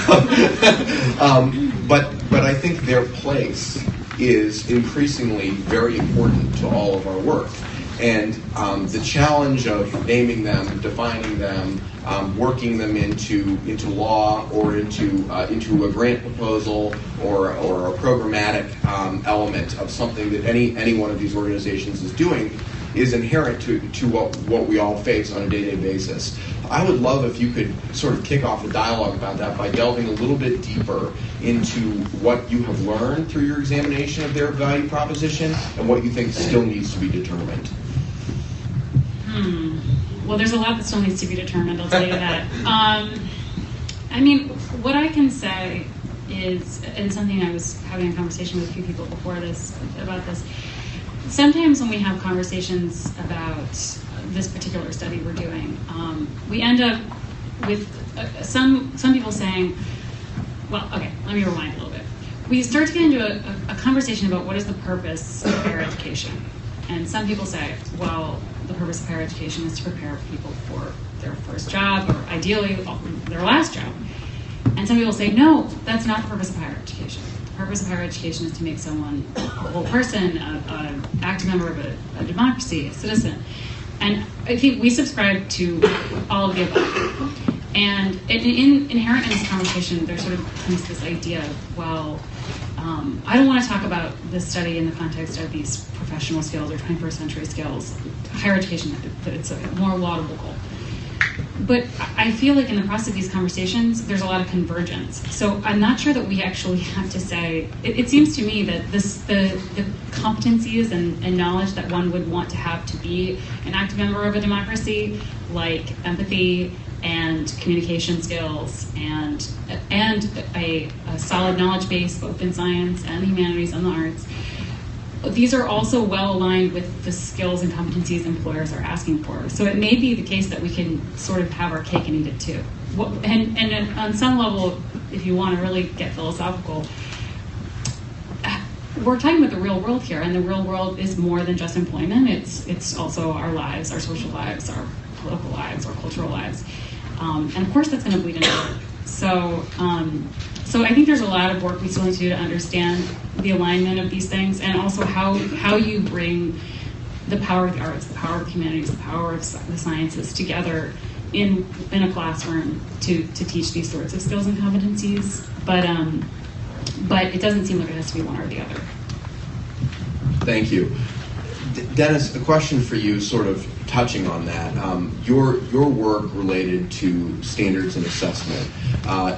out. But I think their place is increasingly very important to all of our work. And the challenge of naming them, defining them, working them into law or into a grant proposal or a programmatic element of something that any one of these organizations is doing is inherent to what we all face on a day-to-day basis. I would love if you could sort of kick off a dialogue about that by delving a little bit deeper into what you have learned through your examination of their value proposition and what you think still needs to be determined. Well, there's a lot that still needs to be determined, I'll tell you that. I mean, what I can say is, and something I was having a conversation with a few people before this, about this, sometimes when we have conversations about this particular study we're doing, we end up with some people saying, well, okay, let me rewind a little bit. We start to get into a conversation about what is the purpose of higher education. And some people say, well, the purpose of higher education is to prepare people for their first job or ideally their last job. And some people say, no, that's not the purpose of higher education. The purpose of higher education is to make someone a whole person, an active member of a democracy, a citizen. And I think we subscribe to all of the above. And inherent in this conversation, there sort of comes this idea of, well, I don't want to talk about this study in the context of these professional skills or 21st century skills. Higher education, that it's a more laudable goal. But I feel like in the process of these conversations, there's a lot of convergence. So I'm not sure that we actually have to say, it seems to me that the competencies and knowledge that one would want to have to be an active member of a democracy, like empathy and communication skills and a solid knowledge base both in science and the humanities and the arts, these are also well aligned with the skills and competencies employers are asking for. So it may be the case that we can sort of have our cake and eat it too. And on some level, if you want to really get philosophical, we're talking about the real world here, and the real world is more than just employment. It's also our lives, our social lives, our political lives, our cultural lives. And of course that's going to bleed into work. So I think there's a lot of work we still need to do to understand the alignment of these things, and also how you bring the power of the arts, the power of the humanities, the power of the sciences together in a classroom to teach these sorts of skills and competencies. But it doesn't seem like it has to be one or the other. Thank you. Dennis, a question for you, sort of touching on that. Your work related to standards and assessment.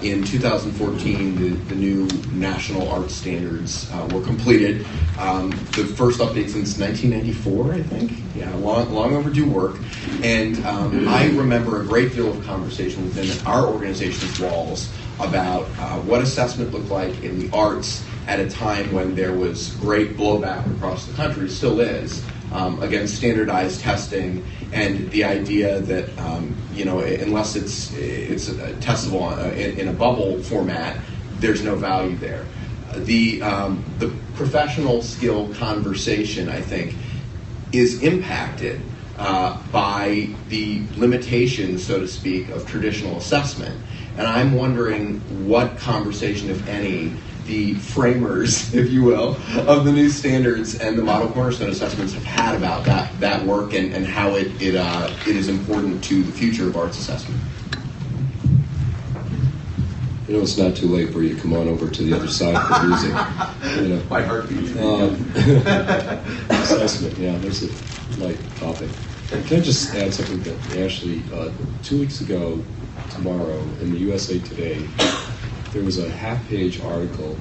In 2014, the new National Arts Standards were completed. The first update since 1994, I think. Yeah, long overdue work. And I remember a great deal of conversation within our organization's walls about what assessment looked like in the arts at a time when there was great blowback across the country, still is, against standardized testing and the idea that unless it's testable in a bubble format, there's no value there. The professional skill conversation, I think, is impacted by the limitations, so to speak, of traditional assessment. And I'm wondering what conversation, if any, the framers, if you will, of the new standards and the model cornerstone assessments have had about that work and how it is important to the future of arts assessment. You know, it's not too late for you to come on over to the other side of the music. You know. My heartbeat. Assessment, yeah, there's a light topic. Can I just add something that Ashley, 2 weeks ago tomorrow in the USA Today, there was a half-page article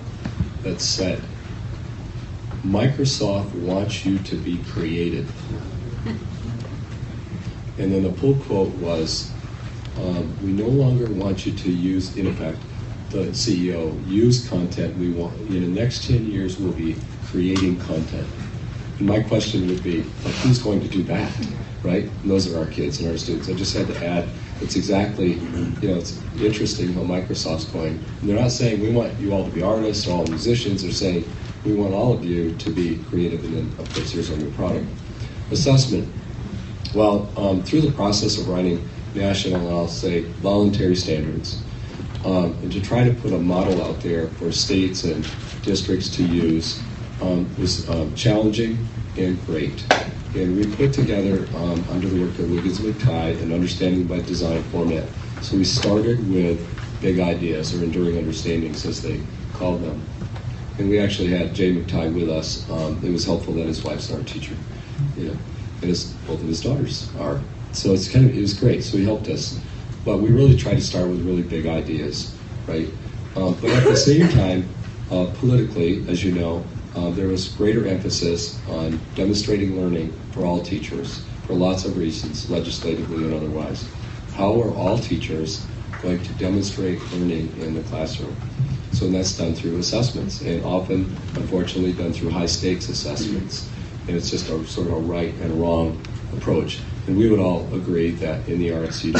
that said, Microsoft wants you to be creative. And then the pull quote was, we no longer want you to use, in effect, the CEO, use content. We want, in the next 10 years, we'll be creating content. And my question would be, like, who's going to do that, right? And those are our kids and our students. I just had to add, it's exactly, it's interesting how Microsoft's going. And they're not saying we want you all to be artists or all musicians. They're saying we want all of you to be creative, and then, of course, here's our new product. Assessment. Well, through the process of writing national, I'll say, voluntary standards, and to try to put a model out there for states and districts to use was challenging and great. And we put together, under the work of Wiggins McTighe, an understanding by design format. So we started with big ideas, or enduring understandings, as they called them. And we actually had Jay McTighe with us. It was helpful that his wife's an art teacher, and both of his daughters are. So it was great. So he helped us. But we really tried to start with really big ideas, right? But at the same time, politically, as you know, there was greater emphasis on demonstrating learning for all teachers for lots of reasons, legislatively and otherwise. How are all teachers going to demonstrate learning in the classroom? So that's done through assessments, and often, unfortunately, done through high-stakes assessments. And it's just a sort of a right and wrong approach. And we would all agree that in the arts, we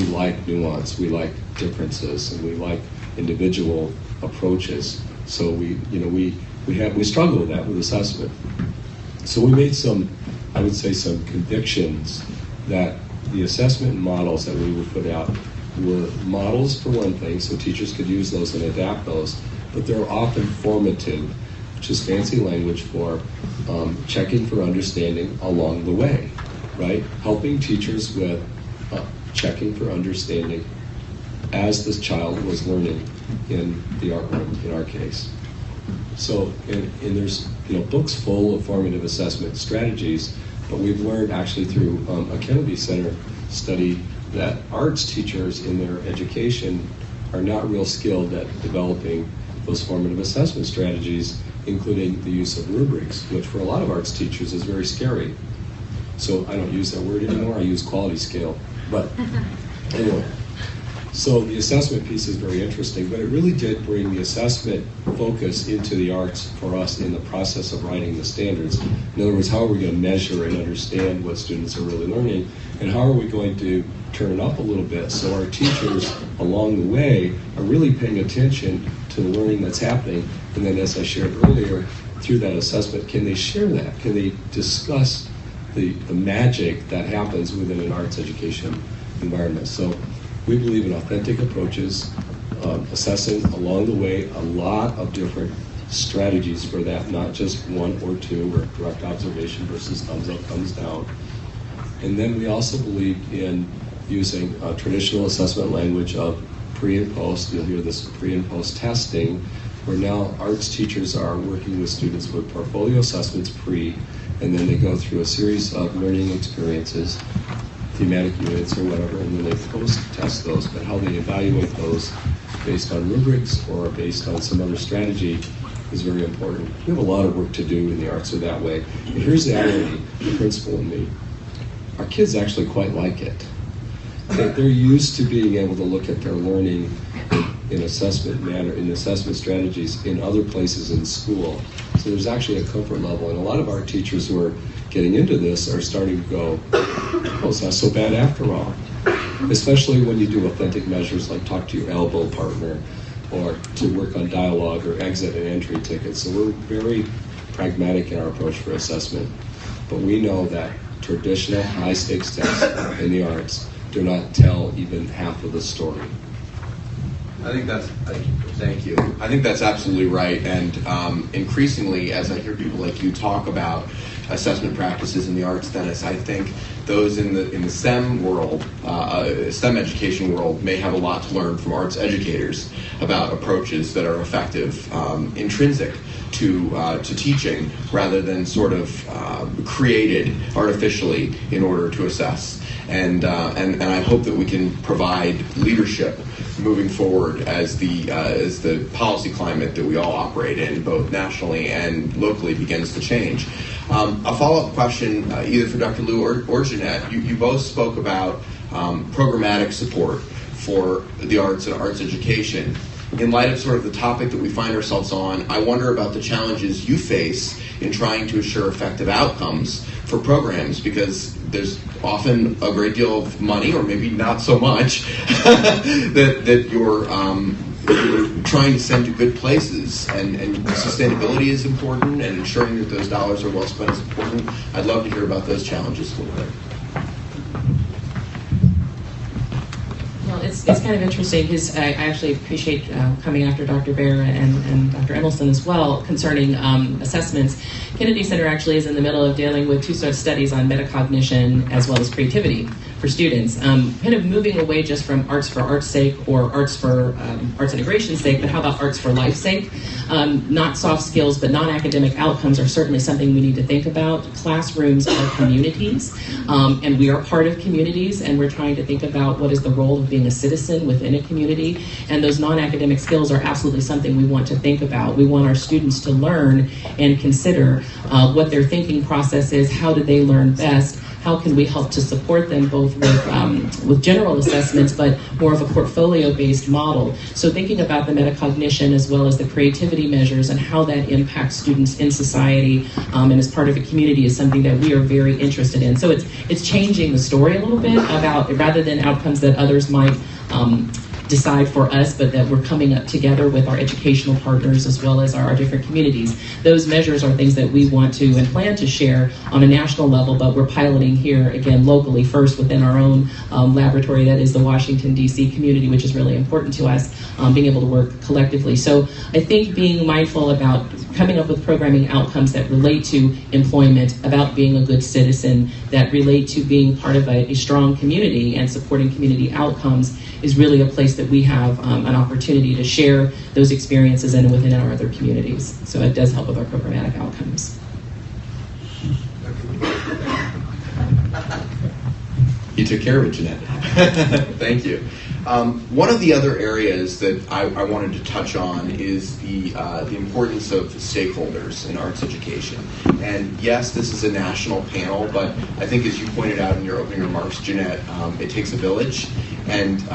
like nuance, we like differences, and we like individual approaches. So we struggle with that with assessment. So we made some convictions that the assessment models that we would put out were models for one thing, so teachers could use those and adapt those, but they're often formative, which is fancy language for checking for understanding along the way, right? Helping teachers with checking for understanding as this child was learning in the art room, in our case. So, and there's books full of formative assessment strategies, but we've learned actually through a Kennedy Center study that arts teachers in their education are not real skilled at developing those formative assessment strategies, including the use of rubrics, which for a lot of arts teachers is very scary. So I don't use that word anymore, I use quality scale. But anyway, so the assessment piece is very interesting, but it really did bring the assessment focus into the arts for us in the process of writing the standards. In other words, how are we going to measure and understand what students are really learning, and how are we going to turn it up a little bit so our teachers along the way are really paying attention to the learning that's happening, and then as I shared earlier, through that assessment, can they share that? Can they discuss the magic that happens within an arts education environment? So we believe in authentic approaches, assessing along the way a lot of different strategies for that, not just one or two, or direct observation versus thumbs up, thumbs down. And then we also believe in using traditional assessment language of pre and post. You'll hear this pre and post testing, where now arts teachers are working with students with portfolio assessments pre and then they go through a series of learning experiences, thematic units or whatever, and then they post-test those, but how they evaluate those based on rubrics or based on some other strategy is very important. We have a lot of work to do in the arts are that way. And here's the irony, the principal and me. Our kids actually quite like it. They're used to being able to look at their learning in assessment manner, in assessment strategies in other places in school. So there's actually a comfort level. And a lot of our teachers who are getting into this are starting to go, oh, it's not so bad after all. Especially when you do authentic measures like talk to your elbow partner or to work on dialogue or exit and entry tickets. So we're very pragmatic in our approach for assessment. But we know that traditional high-stakes tests in the arts do not tell even half of the story. Thank you. I think that's absolutely right. And increasingly, as I hear people like you talk about assessment practices in the arts, Dennis, I think those in the STEM world, STEM education world, may have a lot to learn from arts educators about approaches that are effective, intrinsic to teaching, rather than sort of created artificially in order to assess. And I hope that we can provide leadership moving forward as the policy climate that we all operate in, both nationally and locally, begins to change. A follow-up question, either for Dr. Liu or Jeanette. You both spoke about programmatic support for the arts and arts education. In light of sort of the topic that we find ourselves on, I wonder about the challenges you face in trying to assure effective outcomes for programs, because there's often a great deal of money, or maybe not so much, that you're trying to send to good places, and sustainability is important, and ensuring that those dollars are well spent is important. I'd love to hear about those challenges a little bit. Well, it's kind of interesting because I actually appreciate coming after Dr. Baer and Dr. Emelson as well concerning assessments. Kennedy Center actually is in the middle of dealing with two sort of studies on metacognition as well as creativity for students. Kind of moving away just from arts for art's sake or arts for arts integration's sake, but how about arts for life's sake? Not soft skills, but non-academic outcomes are certainly something we need to think about. Classrooms are communities, and we are part of communities, and we're trying to think about what is the role of being a citizen within a community, and those non-academic skills are absolutely something we want to think about. We want our students to learn and consider what their thinking process is, how do they learn best, how can we help to support them both with general assessments, but more of a portfolio-based model. So thinking about the metacognition as well as the creativity measures and how that impacts students in society and as part of a community is something that we are very interested in. So it's changing the story a little bit about, rather than outcomes that others might decide for us, but that we're coming up together with our educational partners as well as our different communities. Those measures are things that we want to and plan to share on a national level, but we're piloting here, again, locally first within our own laboratory, that is the Washington, D.C. community, which is really important to us, being able to work collectively. So I think being mindful about coming up with programming outcomes that relate to employment, about being a good citizen, that relate to being part of a strong community and supporting community outcomes is really a place that we have an opportunity to share those experiences and within our other communities. So it does help with our programmatic outcomes. You took care of it, Jeanette. Thank you. One of the other areas that I wanted to touch on is the importance of stakeholders in arts education. And yes, this is a national panel, but I think as you pointed out in your opening remarks, Jeanette, it takes a village, and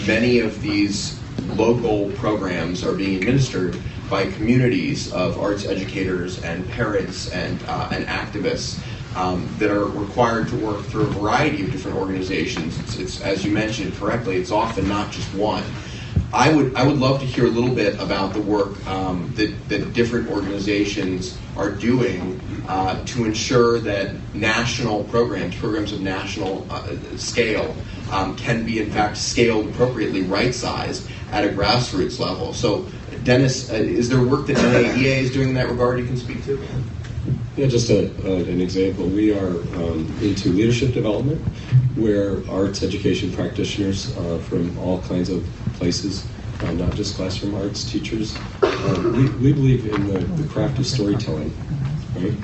many of these local programs are being administered by communities of arts educators and parents and activists that are required to work through a variety of different organizations. It's as you mentioned correctly, it's often not just one. I would love to hear a little bit about the work that different organizations are doing to ensure that national programs of national scale can be in fact scaled appropriately, right-sized at a grassroots level. So, Dennis, is there work that NAEA is doing in that regard you can speak to? Yeah, just an example. We are into leadership development, where arts education practitioners from all kinds of places, not just classroom arts teachers, we believe in the craft of storytelling, right?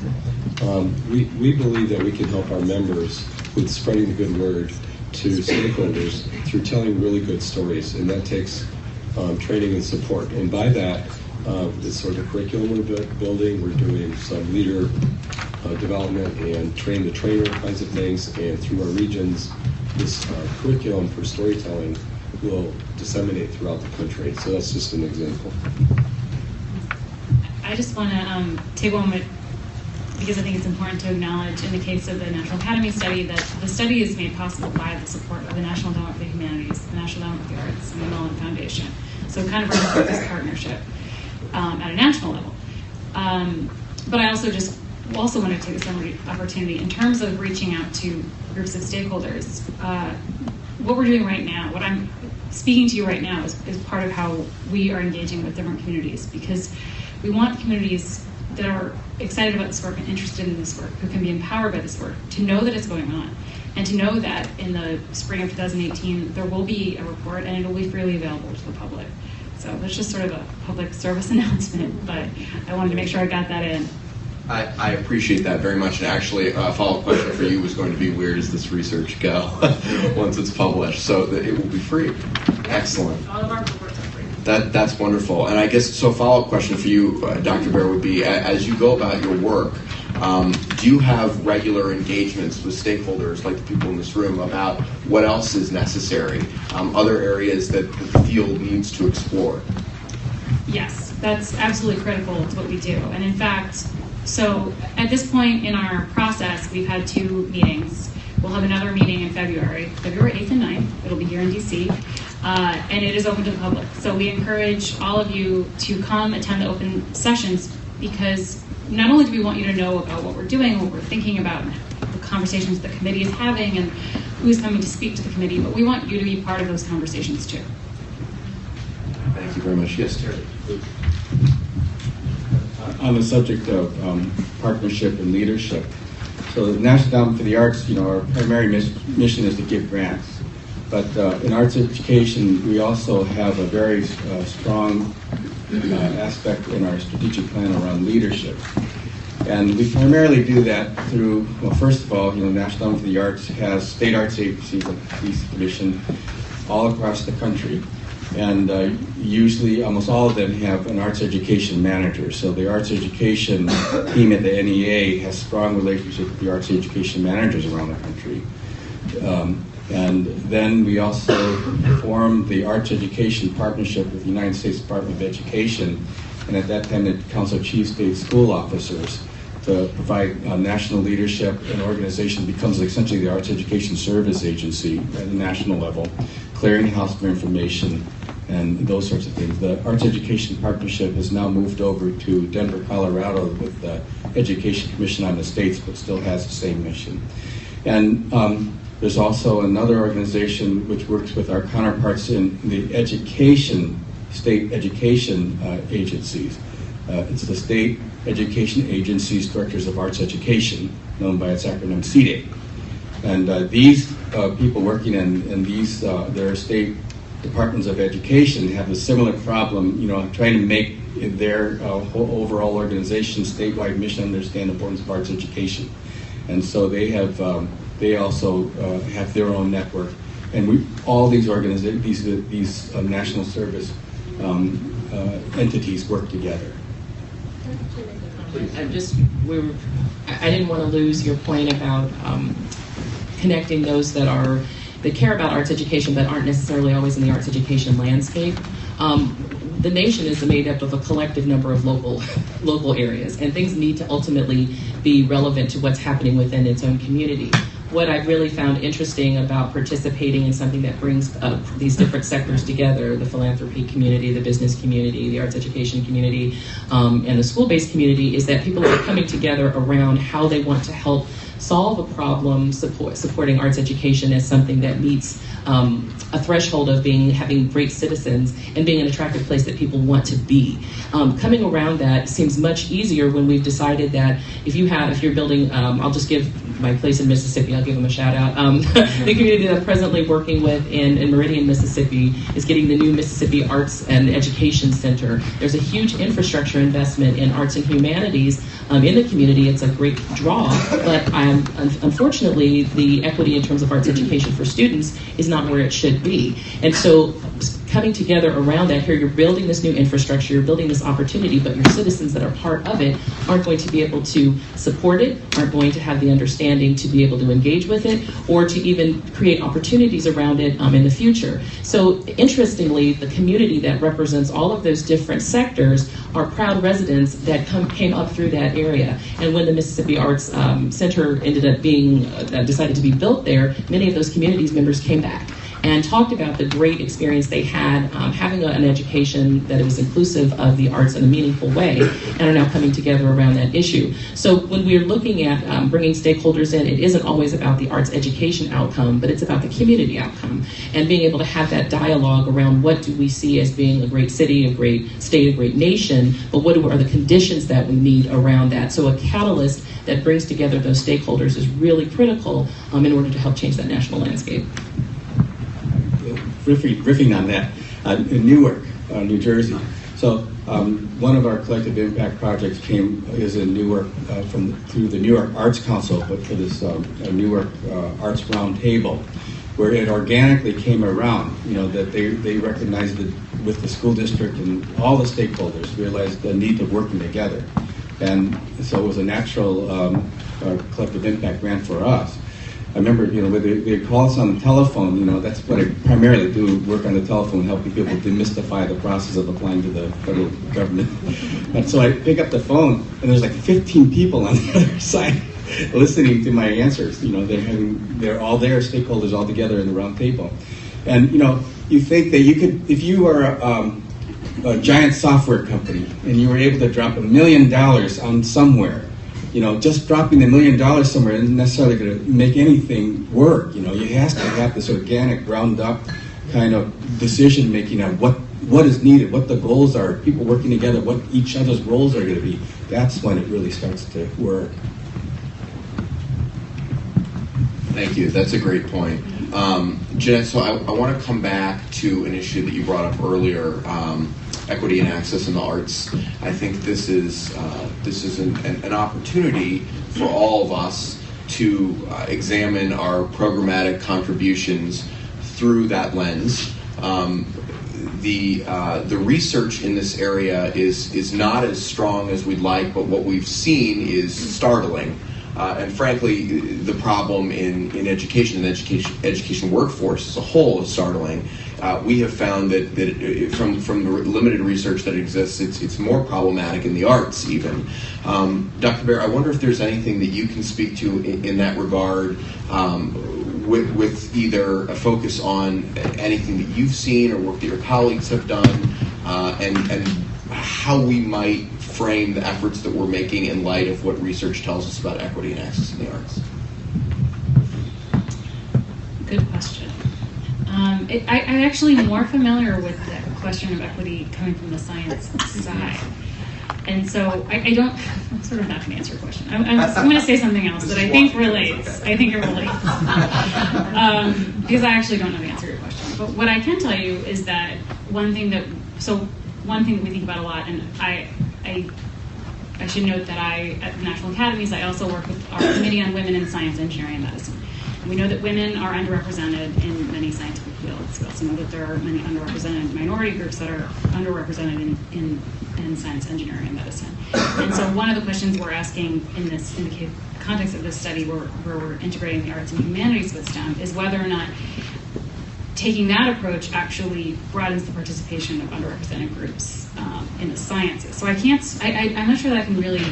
we believe that we can help our members with spreading the good word to stakeholders through telling really good stories, and that takes training and support. And by that, this sort of curriculum we're building, we're doing some leader development and train the trainer kinds of things, and through our regions, this curriculum for storytelling will disseminate throughout the country. So that's just an example. I just want to take a moment, because I think it's important to acknowledge in the case of the National Academy study that the study is made possible by the support of the National Endowment for the Humanities, the National Endowment for the Arts, and the Mellon Foundation. So it kind of represents this partnership at a national level. But I also want to take this opportunity in terms of reaching out to groups of stakeholders. What we're doing right now, what I'm speaking to you right now is part of how we are engaging with different communities, because we want communities that are excited about this work and interested in this work, who can be empowered by this work, to know that it's going on, and to know that in the spring of 2018 there will be a report and it will be freely available to the public. So that's just sort of a public service announcement, but I wanted to make sure I got that in. I appreciate that very much, and actually a follow-up question for you was going to be, where does this research go once it's published? So that it will be free. Excellent. All of our reports are free. That's wonderful. And I guess, so follow-up question for you, Dr. Baer, would be, as you go about your work, do you have regular engagements with stakeholders, like the people in this room, about what else is necessary, other areas that the field needs to explore? Yes, that's absolutely critical to what we do. And in fact, so at this point in our process, we've had 2 meetings. We'll have another meeting in February 8th and 9th. It'll be here in DC. And it is open to the public. So we encourage all of you to come attend the open sessions, because not only do we want you to know about what we're doing, what we're thinking about, the conversations the committee is having, and who's coming to speak to the committee, but we want you to be part of those conversations too. Thank you very much. Yes, Terry. On the subject of partnership and leadership, so the National Endowment for the Arts, our primary mission is to give grants. But in arts education, we also have a very strong aspect in our strategic plan around leadership. And we primarily do that through, well, first of all, National Endowment for the Arts has state arts agencies like the Peace Commission all across the country. And usually, almost all of them have an arts education manager. So the arts education team at the NEA has strong relationships with the arts education managers around the country. And then we also formed the Arts Education Partnership with the United States Department of Education, and at that time the Council of Chief State School Officers, to provide national leadership. An organization becomes essentially the Arts Education Service Agency at the national level, clearinghouse for information, and those sorts of things. The Arts Education Partnership has now moved over to Denver, Colorado, with the Education Commission on the States, but still has the same mission. And there's also another organization which works with our counterparts in the state education agencies. It's the State Education Agencies Directors of Arts Education, known by its acronym CDA. And these people working in these their state departments of education have a similar problem, trying to make their whole overall organization statewide mission understand the importance of arts education. And so they have they also have their own network, and all these organizations, these national service entities work together. I didn't want to lose your point about connecting those that care about arts education but aren't necessarily always in the arts education landscape. The nation is made up of a collective number of local areas, and things need to ultimately be relevant to what's happening within its own community. What I've really found interesting about participating in something that brings these different sectors together, the philanthropy community, the business community, the arts education community, and the school-based community, is that people are coming together around how they want to help solve a problem supporting arts education as something that meets a threshold of having great citizens and being an attractive place that people want to be. Coming around that seems much easier when we've decided that if you're building, I'll just give my place in Mississippi, I'll give them a shout out. The community that I'm presently working with in Meridian, Mississippi is getting the new Mississippi Arts and Education Center. There's a huge infrastructure investment in arts and humanities in the community. It's a great draw, but unfortunately the equity in terms of arts education for students is not where it should be. And so coming together around that, here you're building this new infrastructure, you're building this opportunity, but your citizens that are part of it aren't going to be able to support it, aren't going to have the understanding to be able to engage with it, or to even create opportunities around it in the future. So interestingly, the community that represents all of those different sectors are proud residents that came up through that area. And when the Mississippi Arts Center ended up being, decided to be built there, many of those communities members came back and talked about the great experience they had having an education that was inclusive of the arts in a meaningful way, and are now coming together around that issue. So when we're looking at bringing stakeholders in, it isn't always about the arts education outcome, but it's about the community outcome, and being able to have that dialogue around what do we see as being a great city, a great state, a great nation, but what are the conditions that we need around that. So a catalyst that brings together those stakeholders is really critical in order to help change that national landscape. Riffing on that, in Newark, New Jersey. So one of our collective impact projects is in Newark through the Newark Arts Council, but for this Newark Arts Roundtable, where it organically came around, that they recognized that with the school district and all the stakeholders realized the need of working together. And so it was a natural collective impact grant for us. I remember, when they call us on the telephone, that's what I primarily do, work on the telephone, helping people demystify the process of applying to the federal government. And so I pick up the phone, and there's like 15 people on the other side listening to my answers. They're all there, stakeholders all together in the round table. And, you think that you could, if you were a giant software company, and you were able to drop $1 million on somewhere, just dropping $1 million somewhere isn't necessarily going to make anything work. You have to have this organic, ground-up kind of decision-making on what is needed, what the goals are, people working together, what each other's roles are going to be. That's when it really starts to work. Thank you. That's a great point. Jeanette, so I want to come back to an issue that you brought up earlier, equity and access in the arts. I think this is an opportunity for all of us to examine our programmatic contributions through that lens. The research in this area is not as strong as we'd like, but what we've seen is startling. And frankly, the problem in education and education workforce as a whole is startling. We have found that from the limited research that exists, it's more problematic in the arts even. Dr. Baer, I wonder if there's anything that you can speak to in that regard, with either a focus on anything that you've seen or work that your colleagues have done, and how we might frame the efforts that we're making in light of what research tells us about equity and access in the arts. Good question. I'm actually more familiar with the question of equity coming from the science side. And so I'm sort of not going to answer your question. I'm going to say something else that I think relates. I think it relates. Because I actually don't know the answer to your question. But what I can tell you is that one thing that we think about a lot, and I should note that at the National Academies, I also work with our Committee on Women in Science, Engineering, and Medicine. And we know that women are underrepresented in many scientific fields. We also know that there are many underrepresented minority groups that are underrepresented in science, engineering, and medicine. And so one of the questions we're asking in the context of this study, where we're integrating the arts and humanities with STEM, is whether or not taking that approach actually broadens the participation of underrepresented groups in the sciences. So I'm not sure that I can really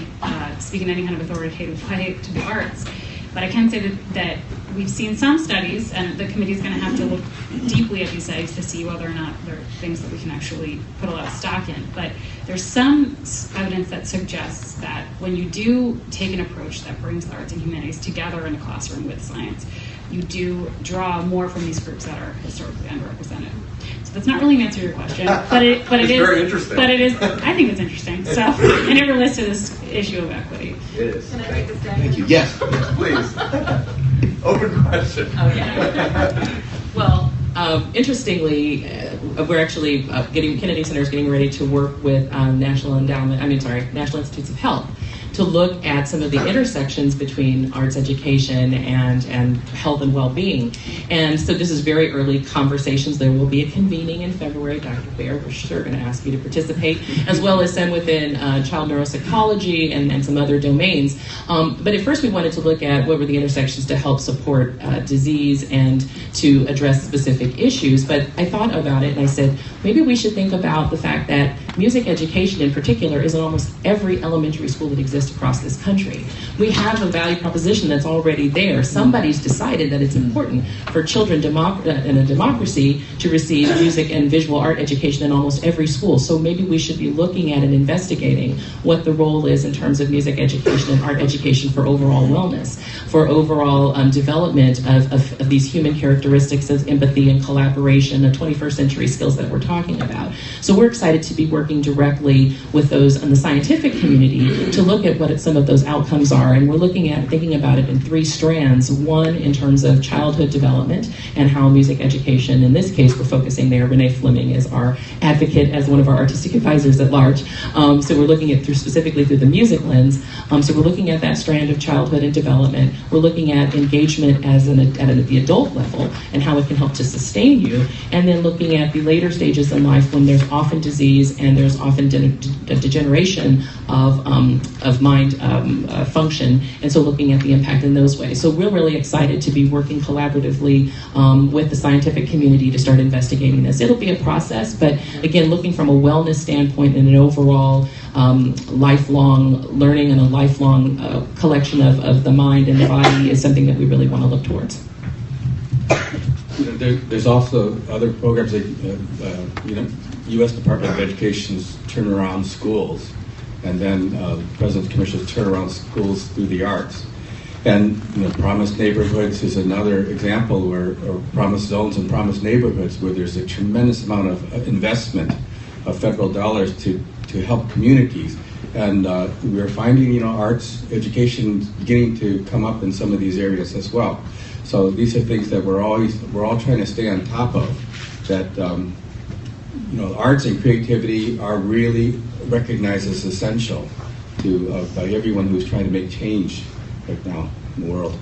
speak in any kind of authoritative way to the arts, but I can say that we've seen some studies, and the committee's going to have to look deeply at these studies to see whether or not there are things that we can actually put a lot of stock in. But there's some evidence that suggests that when you do take an approach that brings the arts and humanities together in a classroom with science, you do draw more from these groups that are historically underrepresented. So that's not really an answer to your question, but it is very interesting. But it is. I think it's interesting. So, and it relates to this issue of equity. It is. Can I take this down? Thank you. Yes, please. Open question. Okay. Well, interestingly, we're actually Kennedy Center is getting ready to work with National Institutes of Health to look at some of the intersections between arts education and health and well-being. And so this is very early conversations. There will be a convening in February. Dr. Baer, we're sure going to ask you to participate, as well as some within child neuropsychology and some other domains. But at first we wanted to look at what were the intersections to help support disease and to address specific issues. But I thought about it and I said, maybe we should think about the fact that music education in particular is in almost every elementary school that exists across this country. We have a value proposition that's already there. Somebody's decided that it's important for children in a democracy to receive music and visual art education in almost every school. So maybe we should be looking at and investigating what the role is in terms of music education and art education for overall wellness, for overall development of these human characteristics of empathy and collaboration, the 21st century skills that we're talking about. So we're excited to be working directly with those in the scientific community to look at what some of those outcomes are. And we're thinking about it in three strands. One, in terms of childhood development and how music education, in this case, we're focusing there. Renee Fleming is our advocate as one of our artistic advisors at large. So we're looking at specifically through the music lens. So we're looking at that strand of childhood and development. We're looking at engagement at the adult level and how it can help to sustain you. And then looking at the later stages in life when there's often disease and there's often degeneration of mind function, and so looking at the impact in those ways. So we're really excited to be working collaboratively with the scientific community to start investigating this. It'll be a process, but again, looking from a wellness standpoint and an overall lifelong learning and a lifelong collection of the mind and the body is something that we really want to look towards. There's also other programs like U.S. Department of Education's Turnaround Schools, and then President's Commission's Turnaround Schools through the arts. And Promised Neighborhoods is another example or Promised Zones and Promised Neighborhoods where there's a tremendous amount of investment of federal dollars to help communities. And we're finding, arts education beginning to come up in some of these areas as well. So these are things that we're all trying to stay on top of. That arts and creativity are really recognized as essential to by everyone who's trying to make change right now in the world.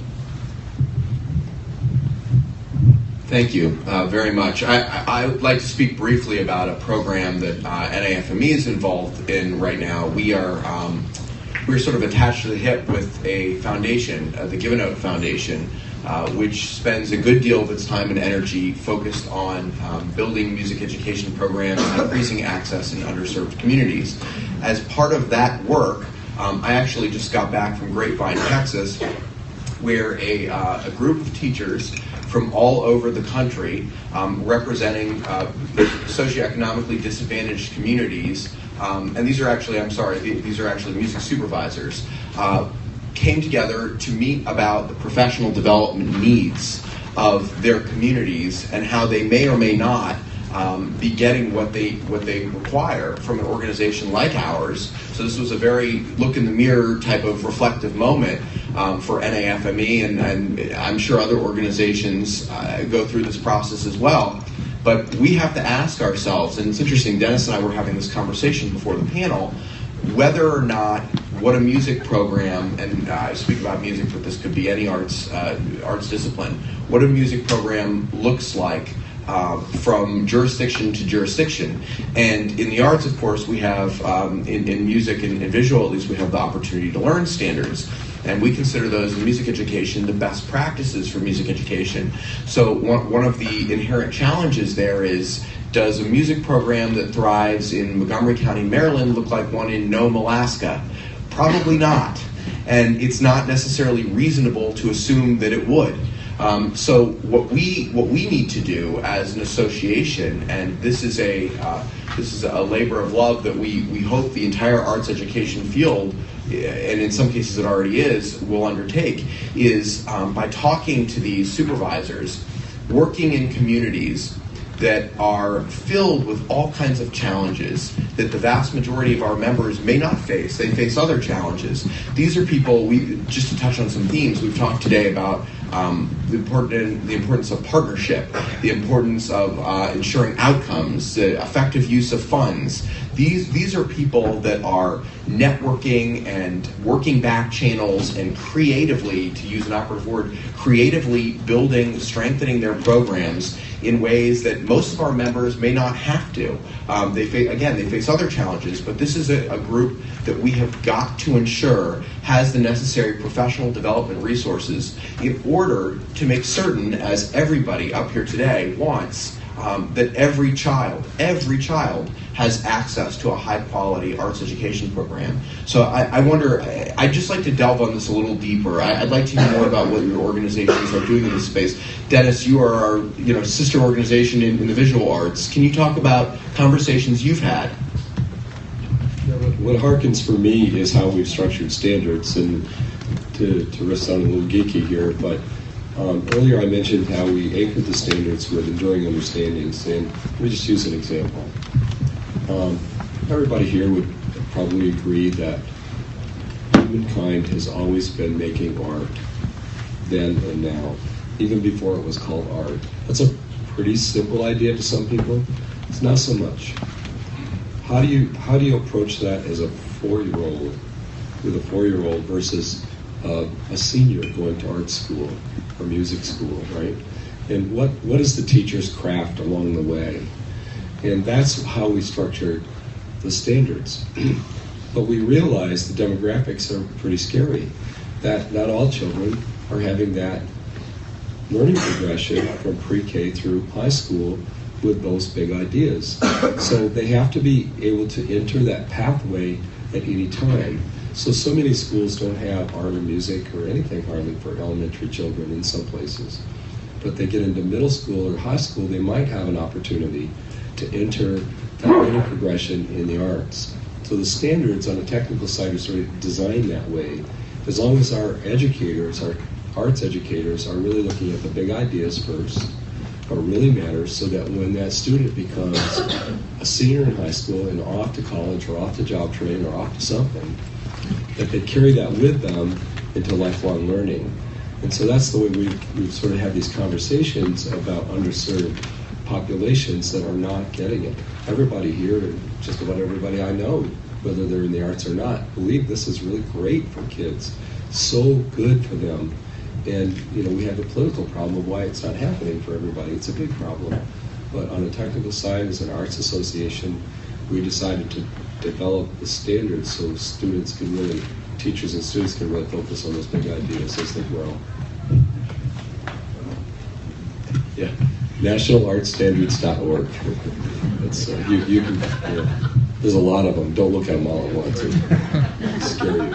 Thank you very much. I would like to speak briefly about a program that NAFME is involved in right now. We're sort of attached to the hip with a foundation, the Give a Note Foundation, which spends a good deal of its time and energy focused on building music education programs and increasing access in underserved communities. As part of that work, I actually just got back from Grapevine, Texas, where a group of teachers from all over the country representing socioeconomically disadvantaged communities, and these are actually music supervisors, came together to meet about the professional development needs of their communities and how they may or may not be getting what they require from an organization like ours. So this was a very look in the mirror type of reflective moment for NAFME, and I'm sure other organizations go through this process as well. But we have to ask ourselves, and it's interesting, Dennis and I were having this conversation before the panel, whether or not what a music program, and I speak about music, but this could be any arts discipline, what a music program looks like from jurisdiction to jurisdiction. And in the arts, of course, we have, in music and visual at least, we have the opportunity to learn standards. And we consider those in music education the best practices for music education. So one of the inherent challenges there is, does a music program that thrives in Montgomery County, Maryland look like one in Nome, Alaska? Probably not. And it's not necessarily reasonable to assume that it would. So what we need to do as an association, and this is a labor of love that we hope the entire arts education field, and in some cases it already is, will undertake, is by talking to these supervisors, working in communities that are filled with all kinds of challenges that the vast majority of our members may not face. They face other challenges. These are people, just to touch on some themes, we've talked today about the importance of partnership, the importance of ensuring outcomes, the effective use of funds. These are people that are networking and working back channels and creatively, to use an operative word, creatively building, strengthening their programs in ways that most of our members may not have to. They face other challenges, but this is a group that we have got to ensure has the necessary professional development resources in order to make certain, as everybody up here today wants, that every child has access to a high-quality arts education program. So I wonder, I'd just like to delve on this a little deeper. I'd like to hear more about what your organizations are doing in this space. Dennis, you are our sister organization in the visual arts. Can you talk about conversations you've had? What harkens for me is how we've structured standards, and to risk sounding a little geeky here, but earlier I mentioned how we anchored the standards with enduring understandings, and let me just use an example. Everybody here would probably agree that humankind has always been making art, then and now, even before it was called art. That's a pretty simple idea to some people. It's not so much. How do you approach that as a 4-year-old, with a 4-year-old versus a senior going to art school or music school, right? And what is the teacher's craft along the way? And that's how we structure the standards. But we realize the demographics are pretty scary, that not all children are having that learning progression from pre-K through high school with those big ideas. So they have to be able to enter that pathway at any time. So many schools don't have art or music or anything hardly for elementary children in some places. But they get into middle school or high school, they might have an opportunity to enter that learning progression in the arts. So the standards on the technical side are sort of designed that way. As long as our educators, our arts educators, are really looking at the big ideas first, what really matters, so that when that student becomes a senior in high school and off to college or off to job training or off to something, that they carry that with them into lifelong learning. And so that's the way we've sort of had these conversations about underserved populations that are not getting it. Everybody here, just about everybody I know, whether they're in the arts or not, believe this is really great for kids. So good for them. And we have the political problem of why it's not happening for everybody. It's a big problem. But on the technical side, as an arts association, we decided to develop the standards so students can really, teachers and students can really focus on those big ideas as they grow. Yeah, nationalartstandards.org. It's you can. There's a lot of them. Don't look at them all at once. It'll scare you.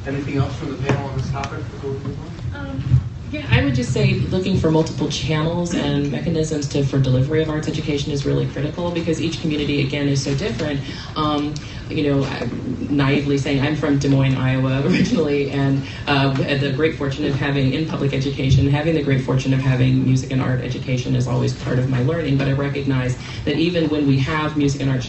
Anything else from the panel on this topic before we move on? Yeah, I would just say looking for multiple channels and mechanisms for delivery of arts education is really critical, because each community, again, is so different. Naively saying, I'm from Des Moines, Iowa originally, and had the great fortune of having, in public education, having the great fortune of having music and art education is always part of my learning. But I recognize that even when we have music and art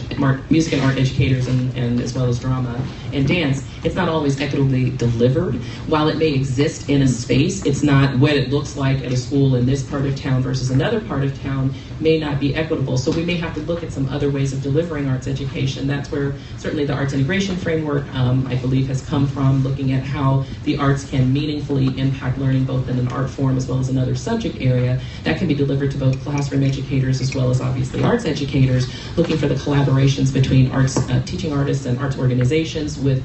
educators and as well as drama and dance, it's not always equitably delivered. While it may exist in a space, it's not what it looks like at a school in this part of town versus another part of town may not be equitable. So we may have to look at some other ways of delivering arts education. That's where certainly the arts integration framework, I believe, has come from, looking at how the arts can meaningfully impact learning both in an art form as well as another subject area that can be delivered to both classroom educators as well as obviously arts educators, looking for the collaborations between arts teaching artists and arts organizations with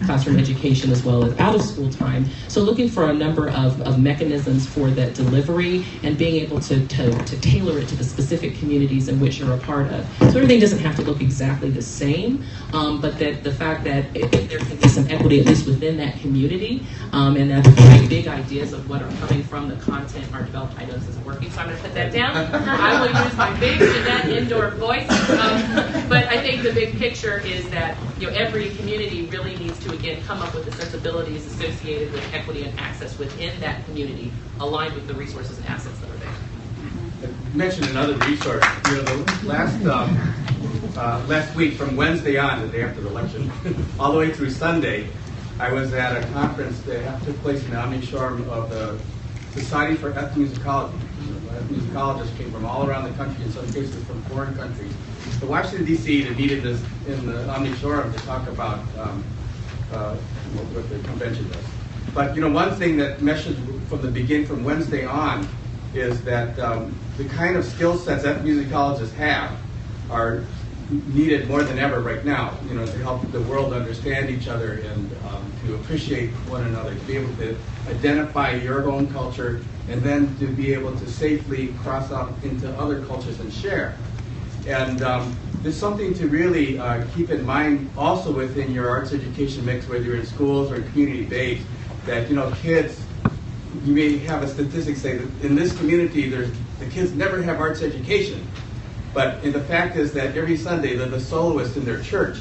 classroom education as well as out of school time. So looking for a number of mechanisms for that delivery and being able to tailor it to the specific communities in which you're a part of. So everything doesn't have to look exactly the same, but that the fact that if there can be some equity, at least within that community, and that the big ideas of what are coming from the content are developed. I know this isn't working, so I'm going to put that down. I will use my big Jeanette indoor voice. But I think the big picture is that every community really needs to, again, come up with the sensibilities associated with equity and access within that community, aligned with the resources and assets that are there. I mentioned another resource. The last week, from Wednesday on, the day after the election, all the way through Sunday, I was at a conference that took place in the Omni-Shore of the Society for Ethnomusicology. Ethnomusicologists came from all around the country, in some cases from foreign countries, to Washington, D.C. to meet in the Omni-Shore to talk about what the convention does. But one thing that meshes from Wednesday on is that the kind of skill sets ethnomusicologists have are needed more than ever right now, to help the world understand each other and to appreciate one another, to be able to identify your own culture and then to be able to safely cross out into other cultures and share. And there's something to really keep in mind also within your arts education mix, whether you're in schools or community-based, that, kids, you may have a statistic say that in this community, the kids never have arts education. But the fact is that every Sunday they're the soloists in their church,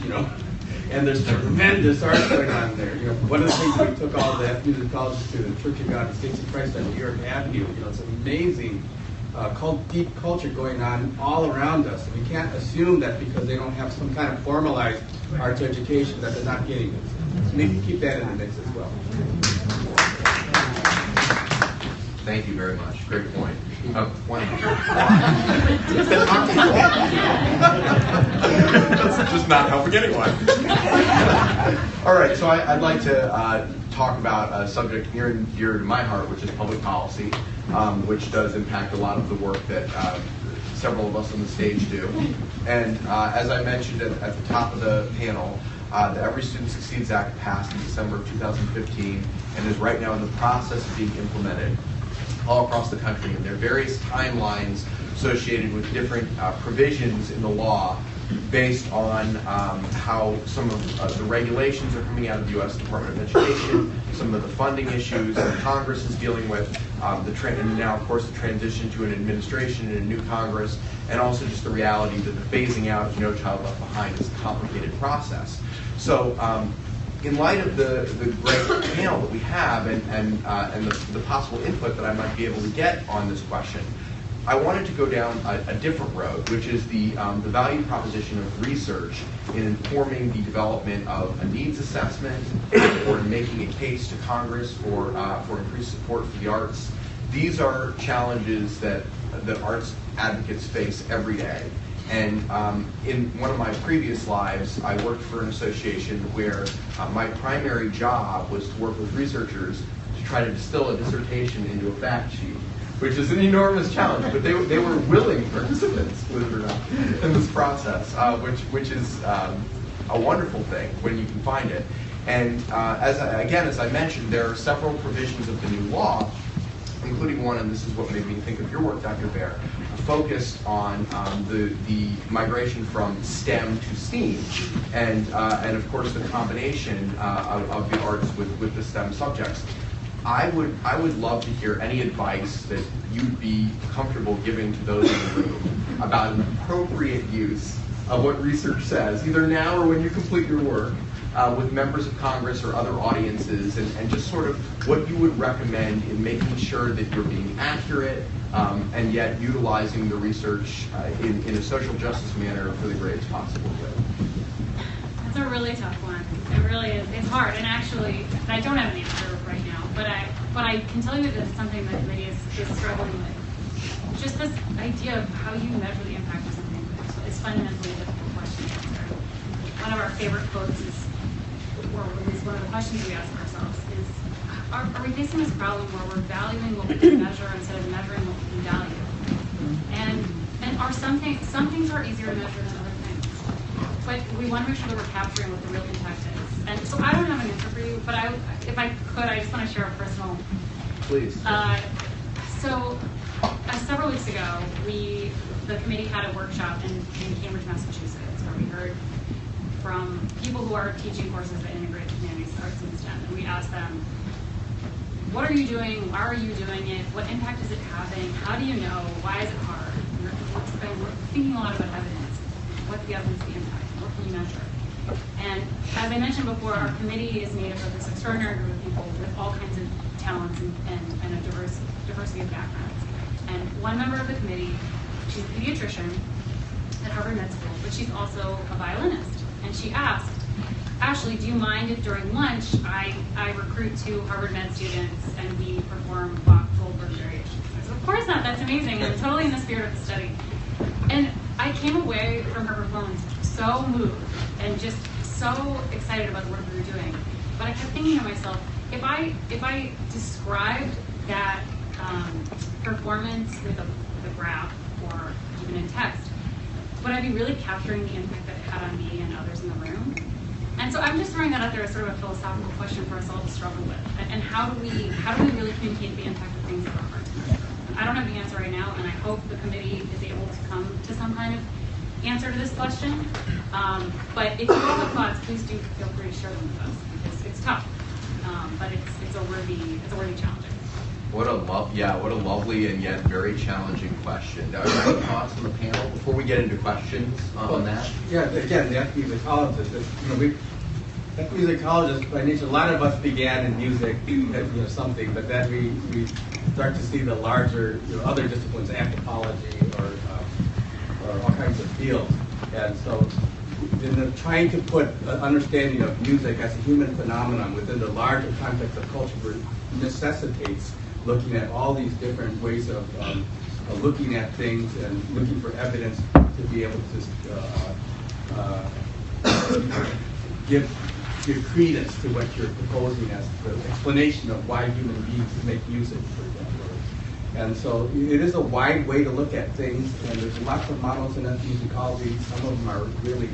and there's tremendous art going on there. One of the things we took all the ethnomusicologists to the Church of God and Saints of Christ on New York Avenue. It's an amazing deep culture going on all around us. And we can't assume that because they don't have some kind of formalized arts education that they're not getting it. So maybe keep that in the mix as well. Thank you very much. Great point. That's just not helping anyone. All right, so I'd like to talk about a subject near and dear to my heart, which is public policy, which does impact a lot of the work that several of us on the stage do. And as I mentioned at the top of the panel, the Every Student Succeeds Act passed in December of 2015 and is right now in the process of being implemented all across the country. And there are various timelines associated with different provisions in the law based on how some of the regulations are coming out of the U.S. Department of Education, some of the funding issues that Congress is dealing with, and now, of course, the transition to an administration and a new Congress, and also just the reality that the phasing out of No Child Left Behind is a complicated process. So, in light of the great panel that we have and the possible input that I might be able to get on this question, I wanted to go down a different road, which is the value proposition of research in informing the development of a needs assessment or making a case to Congress for increased support for the arts. These are challenges that arts advocates face every day. And in one of my previous lives, I worked for an association where my primary job was to work with researchers to try to distill a dissertation into a fact sheet, which is an enormous challenge. But they were willing participants, believe it or not, in this process, which is a wonderful thing when you can find it. And as I mentioned, there are several provisions of the new law, including one, and this is what made me think of your work, Dr. Baer, focused on the migration from STEM to STEAM, and of course the combination of the arts with the STEM subjects. I would love to hear any advice that you'd be comfortable giving to those in the room about an appropriate use of what research says, either now or when you complete your work, with members of Congress or other audiences, and just sort of what you would recommend in making sure that you're being accurate and yet utilizing the research in a social justice manner for the greatest possible good. That's a really tough one. It really is. It's hard, and actually, I don't have an answer right now, but I can tell you that it's something that Lydia is struggling with. Just this idea of how you measure the impact of something is fundamentally a difficult question to answer. One of our favorite quotes is, or at least one of the questions we ask ourselves is, are we facing this problem where we're valuing what we can measure instead of measuring what we can value? And are some things are easier to measure than other things. But we want to make sure that we're capturing what the real impact is. And so I don't have an answer for you, but if I could, I just want to share a personal please. Several weeks ago, the committee had a workshop in Cambridge, Massachusetts, where we heard from people who are teaching courses that integrate humanities, arts, and STEM. And we asked them, what are you doing? Why are you doing it? What impact is it having? How do you know? Why is it hard? We're thinking a lot about evidence. What's the evidence of the impact? What can you measure? And as I mentioned before, our committee is made up of this extraordinary group of people with all kinds of talents and a diversity of backgrounds. And one member of the committee, she's a pediatrician at Harvard Med School, but she's also a violinist. And she asked, Ashley, do you mind if during lunch I recruit 2 Harvard Med students and we perform Bach Goldberg variations? I said, of course not, that's amazing, and totally in the spirit of the study. And I came away from her performance so moved and just so excited about the work we were doing. But I kept thinking to myself, if I described that performance with a graph or even in text, would I be really capturing the impact that it had on me and others in the room? And so I'm just throwing that out there as sort of a philosophical question for us all to struggle with. And how do we really communicate the impact of things that are hard to measure? I don't have the answer right now, and I hope the committee is able to come to some kind of answer to this question. But if you all have thoughts, please do feel free to share them with us, because it's tough, but it's a worthy challenge. What a lovely and yet very challenging question. Are there any thoughts on the panel before we get into questions on that? Yeah, again, the ethnomusicologists, ethnomusicologists by nature, a lot of us began in music, something, but then we start to see the larger, other disciplines, anthropology or all kinds of fields. And so in trying to put an understanding of music as a human phenomenon within the larger context of culture necessitates looking at all these different ways of looking at things and looking for evidence to be able to give credence to what you're proposing as the explanation of why human beings make music, for example. And so it is a wide way to look at things, and there's lots of models in ethnomusicology. Some of them are really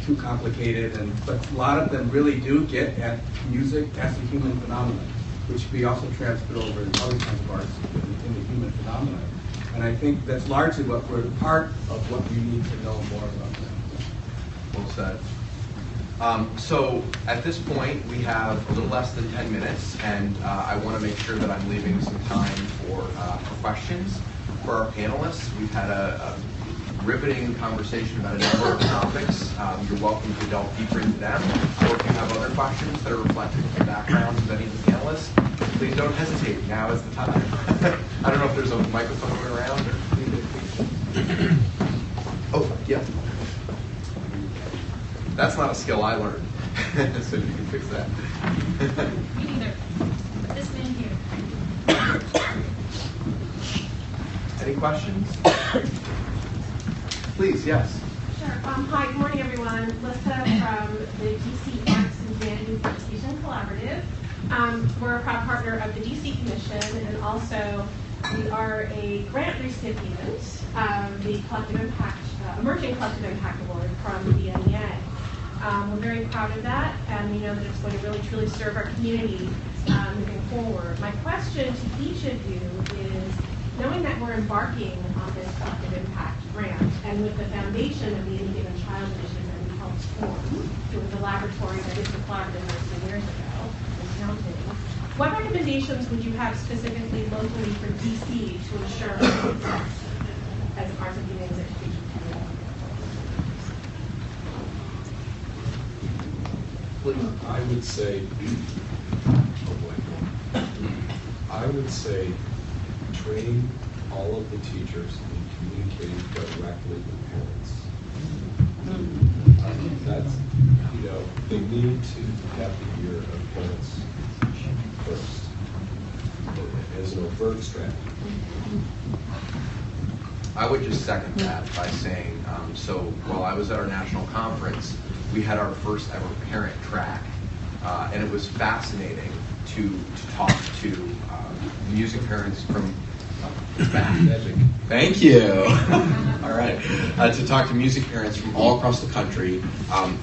too complicated, but a lot of them really do get at music as a human phenomenon, which we also transfer over in other kinds of arts in the human phenomenon. And I think that's largely what we're part of what we need to know more about that. Well said. So at this point, we have a little less than 10 minutes, and I want to make sure that I'm leaving some time for questions for our panelists. We've had a riveting conversation about a number of topics. You're welcome to delve deeper into them, or if you have other questions that are reflective of the backgrounds of any of the panelists, please don't hesitate. Now is the time. I don't know if there's a microphone going around. Oh, yeah. That's not a skill I learned, so if you can fix that. Me neither. But this man here. Any questions? Please, yes. Sure. Hi, good morning, everyone. Lissa from the DC Arts and Humanities Education Collaborative. We're a proud partner of the DC Commission, and also we are a grant recipient of the Collective Impact, Emerging Collective Impact Award from the NEA. We're very proud of that, and we know that it's going to really truly serve our community moving forward. My question to each of you is, knowing that we're embarking on this collective impact grant, and with the foundation of the Any Given Child initiative that we helped form through the laboratory that is required some years ago, and counting, what recommendations would you have specifically locally for DC to ensure success as an arts and humanities education community? I would say train all of the teachers in communicating directly with parents. That's, they need to have the ear of parents first as an overt strategy. I would just second that by saying, so while I was at our national conference, we had our first ever parent track, and it was fascinating to talk to music parents from Magic. Thank you. All right. To talk to music parents from all across the country,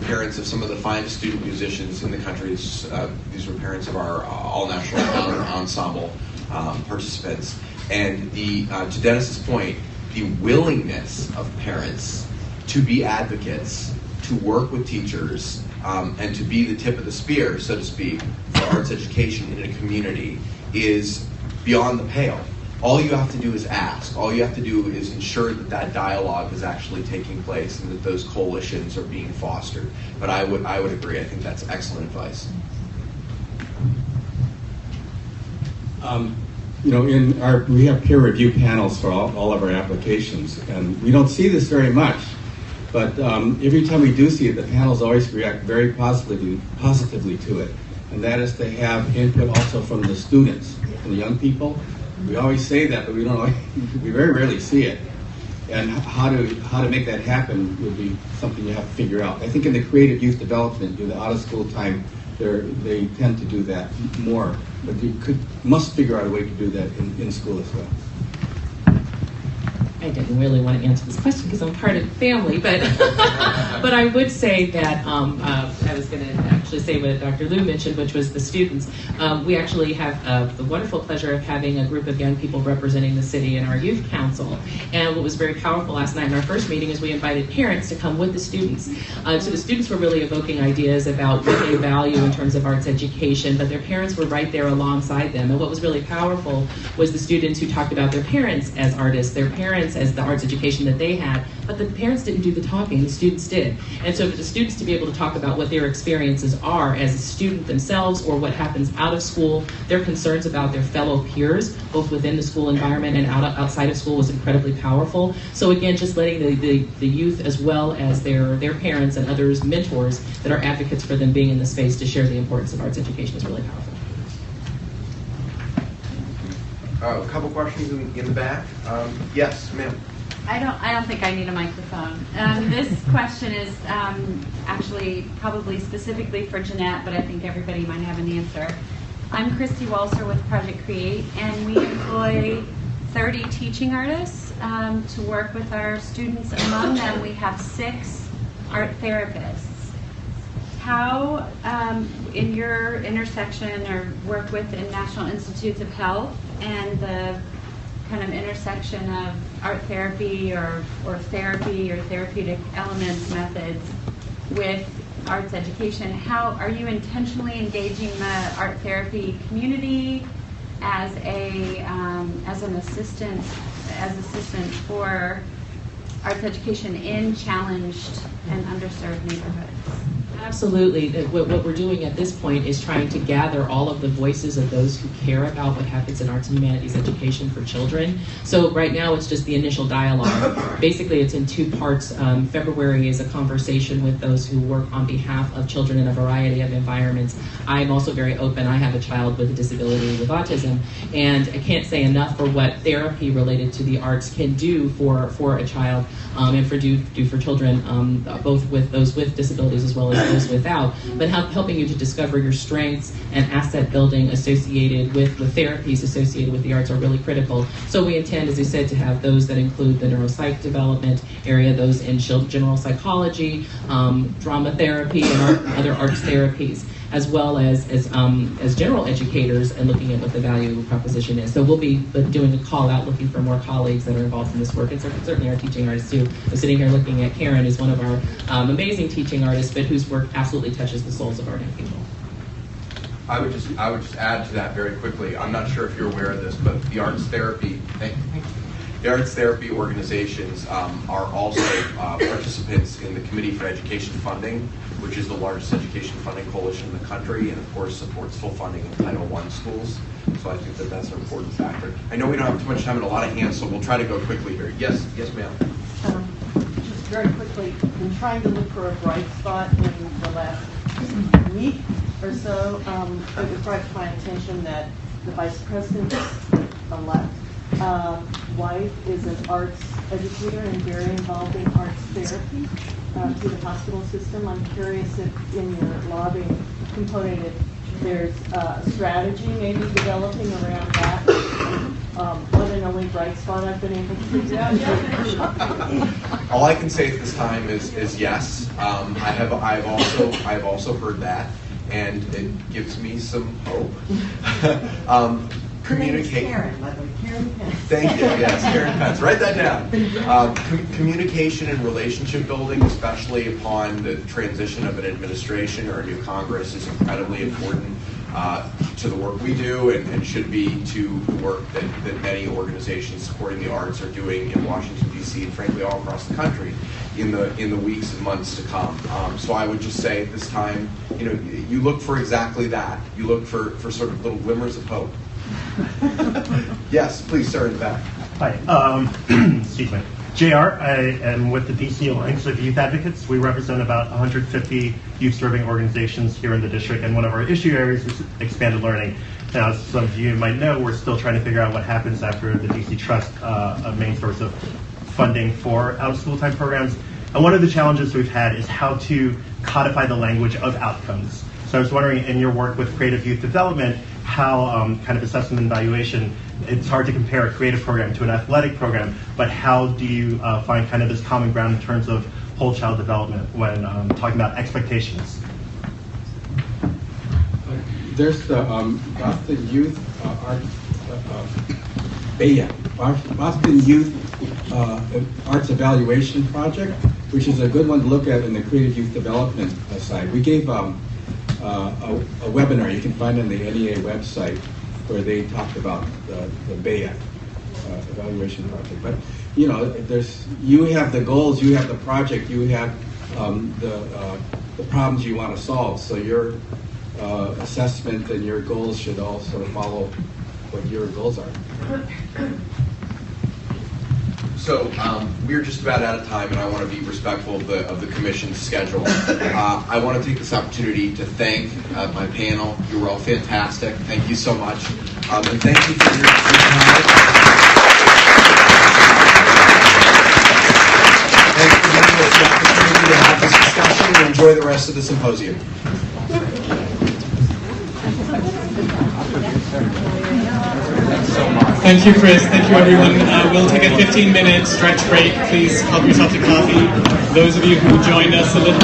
parents of some of the finest student musicians in the country. These were parents of our all-national honor ensemble participants. And to Dennis's point, the willingness of parents to be advocates, to work with teachers, and to be the tip of the spear, so to speak, for arts education in a community is beyond the pale. All you have to do is ask. All you have to do is ensure that that dialogue is actually taking place and that those coalitions are being fostered. But I would agree. I think that's excellent advice. We have peer review panels for all of our applications, and we don't see this very much. But every time we do see it, the panels always react very positively to it, and that is to have input also from the students and the young people. We always say that, but we very rarely see it. And how to make that happen would be something you have to figure out. I think in the creative youth development, the out of school time, they tend to do that more, but you must figure out a way to do that in school as well. I didn't really want to answer this question because I'm part of the family, but but I would say that I was going to actually say what Dr. Liu mentioned, which was the students. We actually have the wonderful pleasure of having a group of young people representing the city in our youth council. And what was very powerful last night in our first meeting is we invited parents to come with the students. So the students were really evoking ideas about what they value in terms of arts education, but their parents were right there alongside them. And what was really powerful was the students who talked about their parents as artists, their parents as the arts education that they had, but the parents didn't do the talking, the students did. And so for the students to be able to talk about what their experiences are as a student themselves or what happens out of school, their concerns about their fellow peers, both within the school environment and outside of school, was incredibly powerful. So again, just letting the youth as well as their parents and others, mentors that are advocates for them being in the space to share the importance of arts education is really powerful. A couple questions in the back. Yes, ma'am. I don't think I need a microphone. This question is actually probably specifically for Jeanette, but I think everybody might have an answer. I'm Christy Walser with Project Create, and we employ 30 teaching artists to work with our students. Among them, we have 6 art therapists. How, in your intersection or work with in National Institutes of Health and the kind of intersection of art therapy or therapy or therapeutic elements, methods with arts education, how are you intentionally engaging the art therapy community as an assistant for arts education in challenged and underserved neighborhoods? Absolutely. What we're doing at this point is trying to gather all of the voices of those who care about what happens in arts and humanities education for children. So right now it's just the initial dialogue. Basically it's in 2 parts. February is a conversation with those who work on behalf of children in a variety of environments. I'm also very open. I have a child with a disability with autism, and I can't say enough for what therapy related to the arts can do for a child and do for children, both with those with disabilities as well as those without, but helping you to discover your strengths and asset building associated with the therapies associated with the arts are really critical. So we intend, as I said, to have those that include the neuropsych development area, those in general psychology, drama therapy, and other arts therapies, as well as general educators and looking at what the value proposition is. So we'll be doing a call out looking for more colleagues that are involved in this work, and certainly our teaching artists too. I'm sitting here looking at Karen, who's one of our amazing teaching artists, but whose work absolutely touches the souls of our young people. I would just add to that very quickly. I'm not sure if you're aware of this, but the arts therapy organizations are also participants in the Committee for Education Funding, which is the largest education funding coalition in the country, and of course supports full funding of Title I schools. So I think that that's an important factor. I know we don't have too much time and a lot of hands, so we'll try to go quickly here. Yes, ma'am. Just very quickly, been trying to look for a bright spot in the last week or so. It was brought to my attention that the vice president-elect wife is an arts educator and very involved in arts therapy through the hospital system. I'm curious if in your lobbying component, if there's a strategy maybe developing around that. one and only bright spot I've been able to figure out. All I can say at this time is yes. I've also heard that, and it gives me some hope. Communicate. Karen, by the way, Karen Pence. Thank you. Yes, Karen Pence. Write that down. Communication and relationship building, especially upon the transition of an administration or a new Congress, is incredibly important to the work we do, and should be to the work that many organizations supporting the arts are doing in Washington, D.C. and frankly all across the country in the weeks and months to come. So I would just say at this time, you look for exactly that. You look for sort of little glimmers of hope. Yes, please, sir, in the back. Hi, excuse me. JR, I am with the DC Alliance of Youth Advocates. We represent about 150 youth-serving organizations here in the district, and one of our issue areas is expanded learning. Now, as some of you might know, we're still trying to figure out what happens after the DC Trust, a main source of funding for out-of-school time programs. And one of the challenges we've had is how to codify the language of outcomes. So I was wondering, in your work with creative youth development, how kind of assessment and evaluation, it's hard to compare a creative program to an athletic program, but how do you find kind of this common ground in terms of whole child development when talking about expectations? There's the Boston Youth Boston Youth Arts Evaluation Project, which is a good one to look at in the creative youth development side. We gave a webinar you can find on the NEA website where they talked about the BEA evaluation project. But you have the goals, you have the project, you have the problems you want to solve. So your assessment and your goals should also follow what your goals are. So we're just about out of time, and I want to be respectful of the commission's schedule. I want to take this opportunity to thank my panel. You were all fantastic. Thank you so much, and thank you for your time. Thank you for giving us the opportunity to have this discussion, and enjoy the rest of the symposium. Thank you, Chris. Thank you, everyone. We'll take a 15-minute stretch break. Please help yourself to coffee. Those of you who joined us a little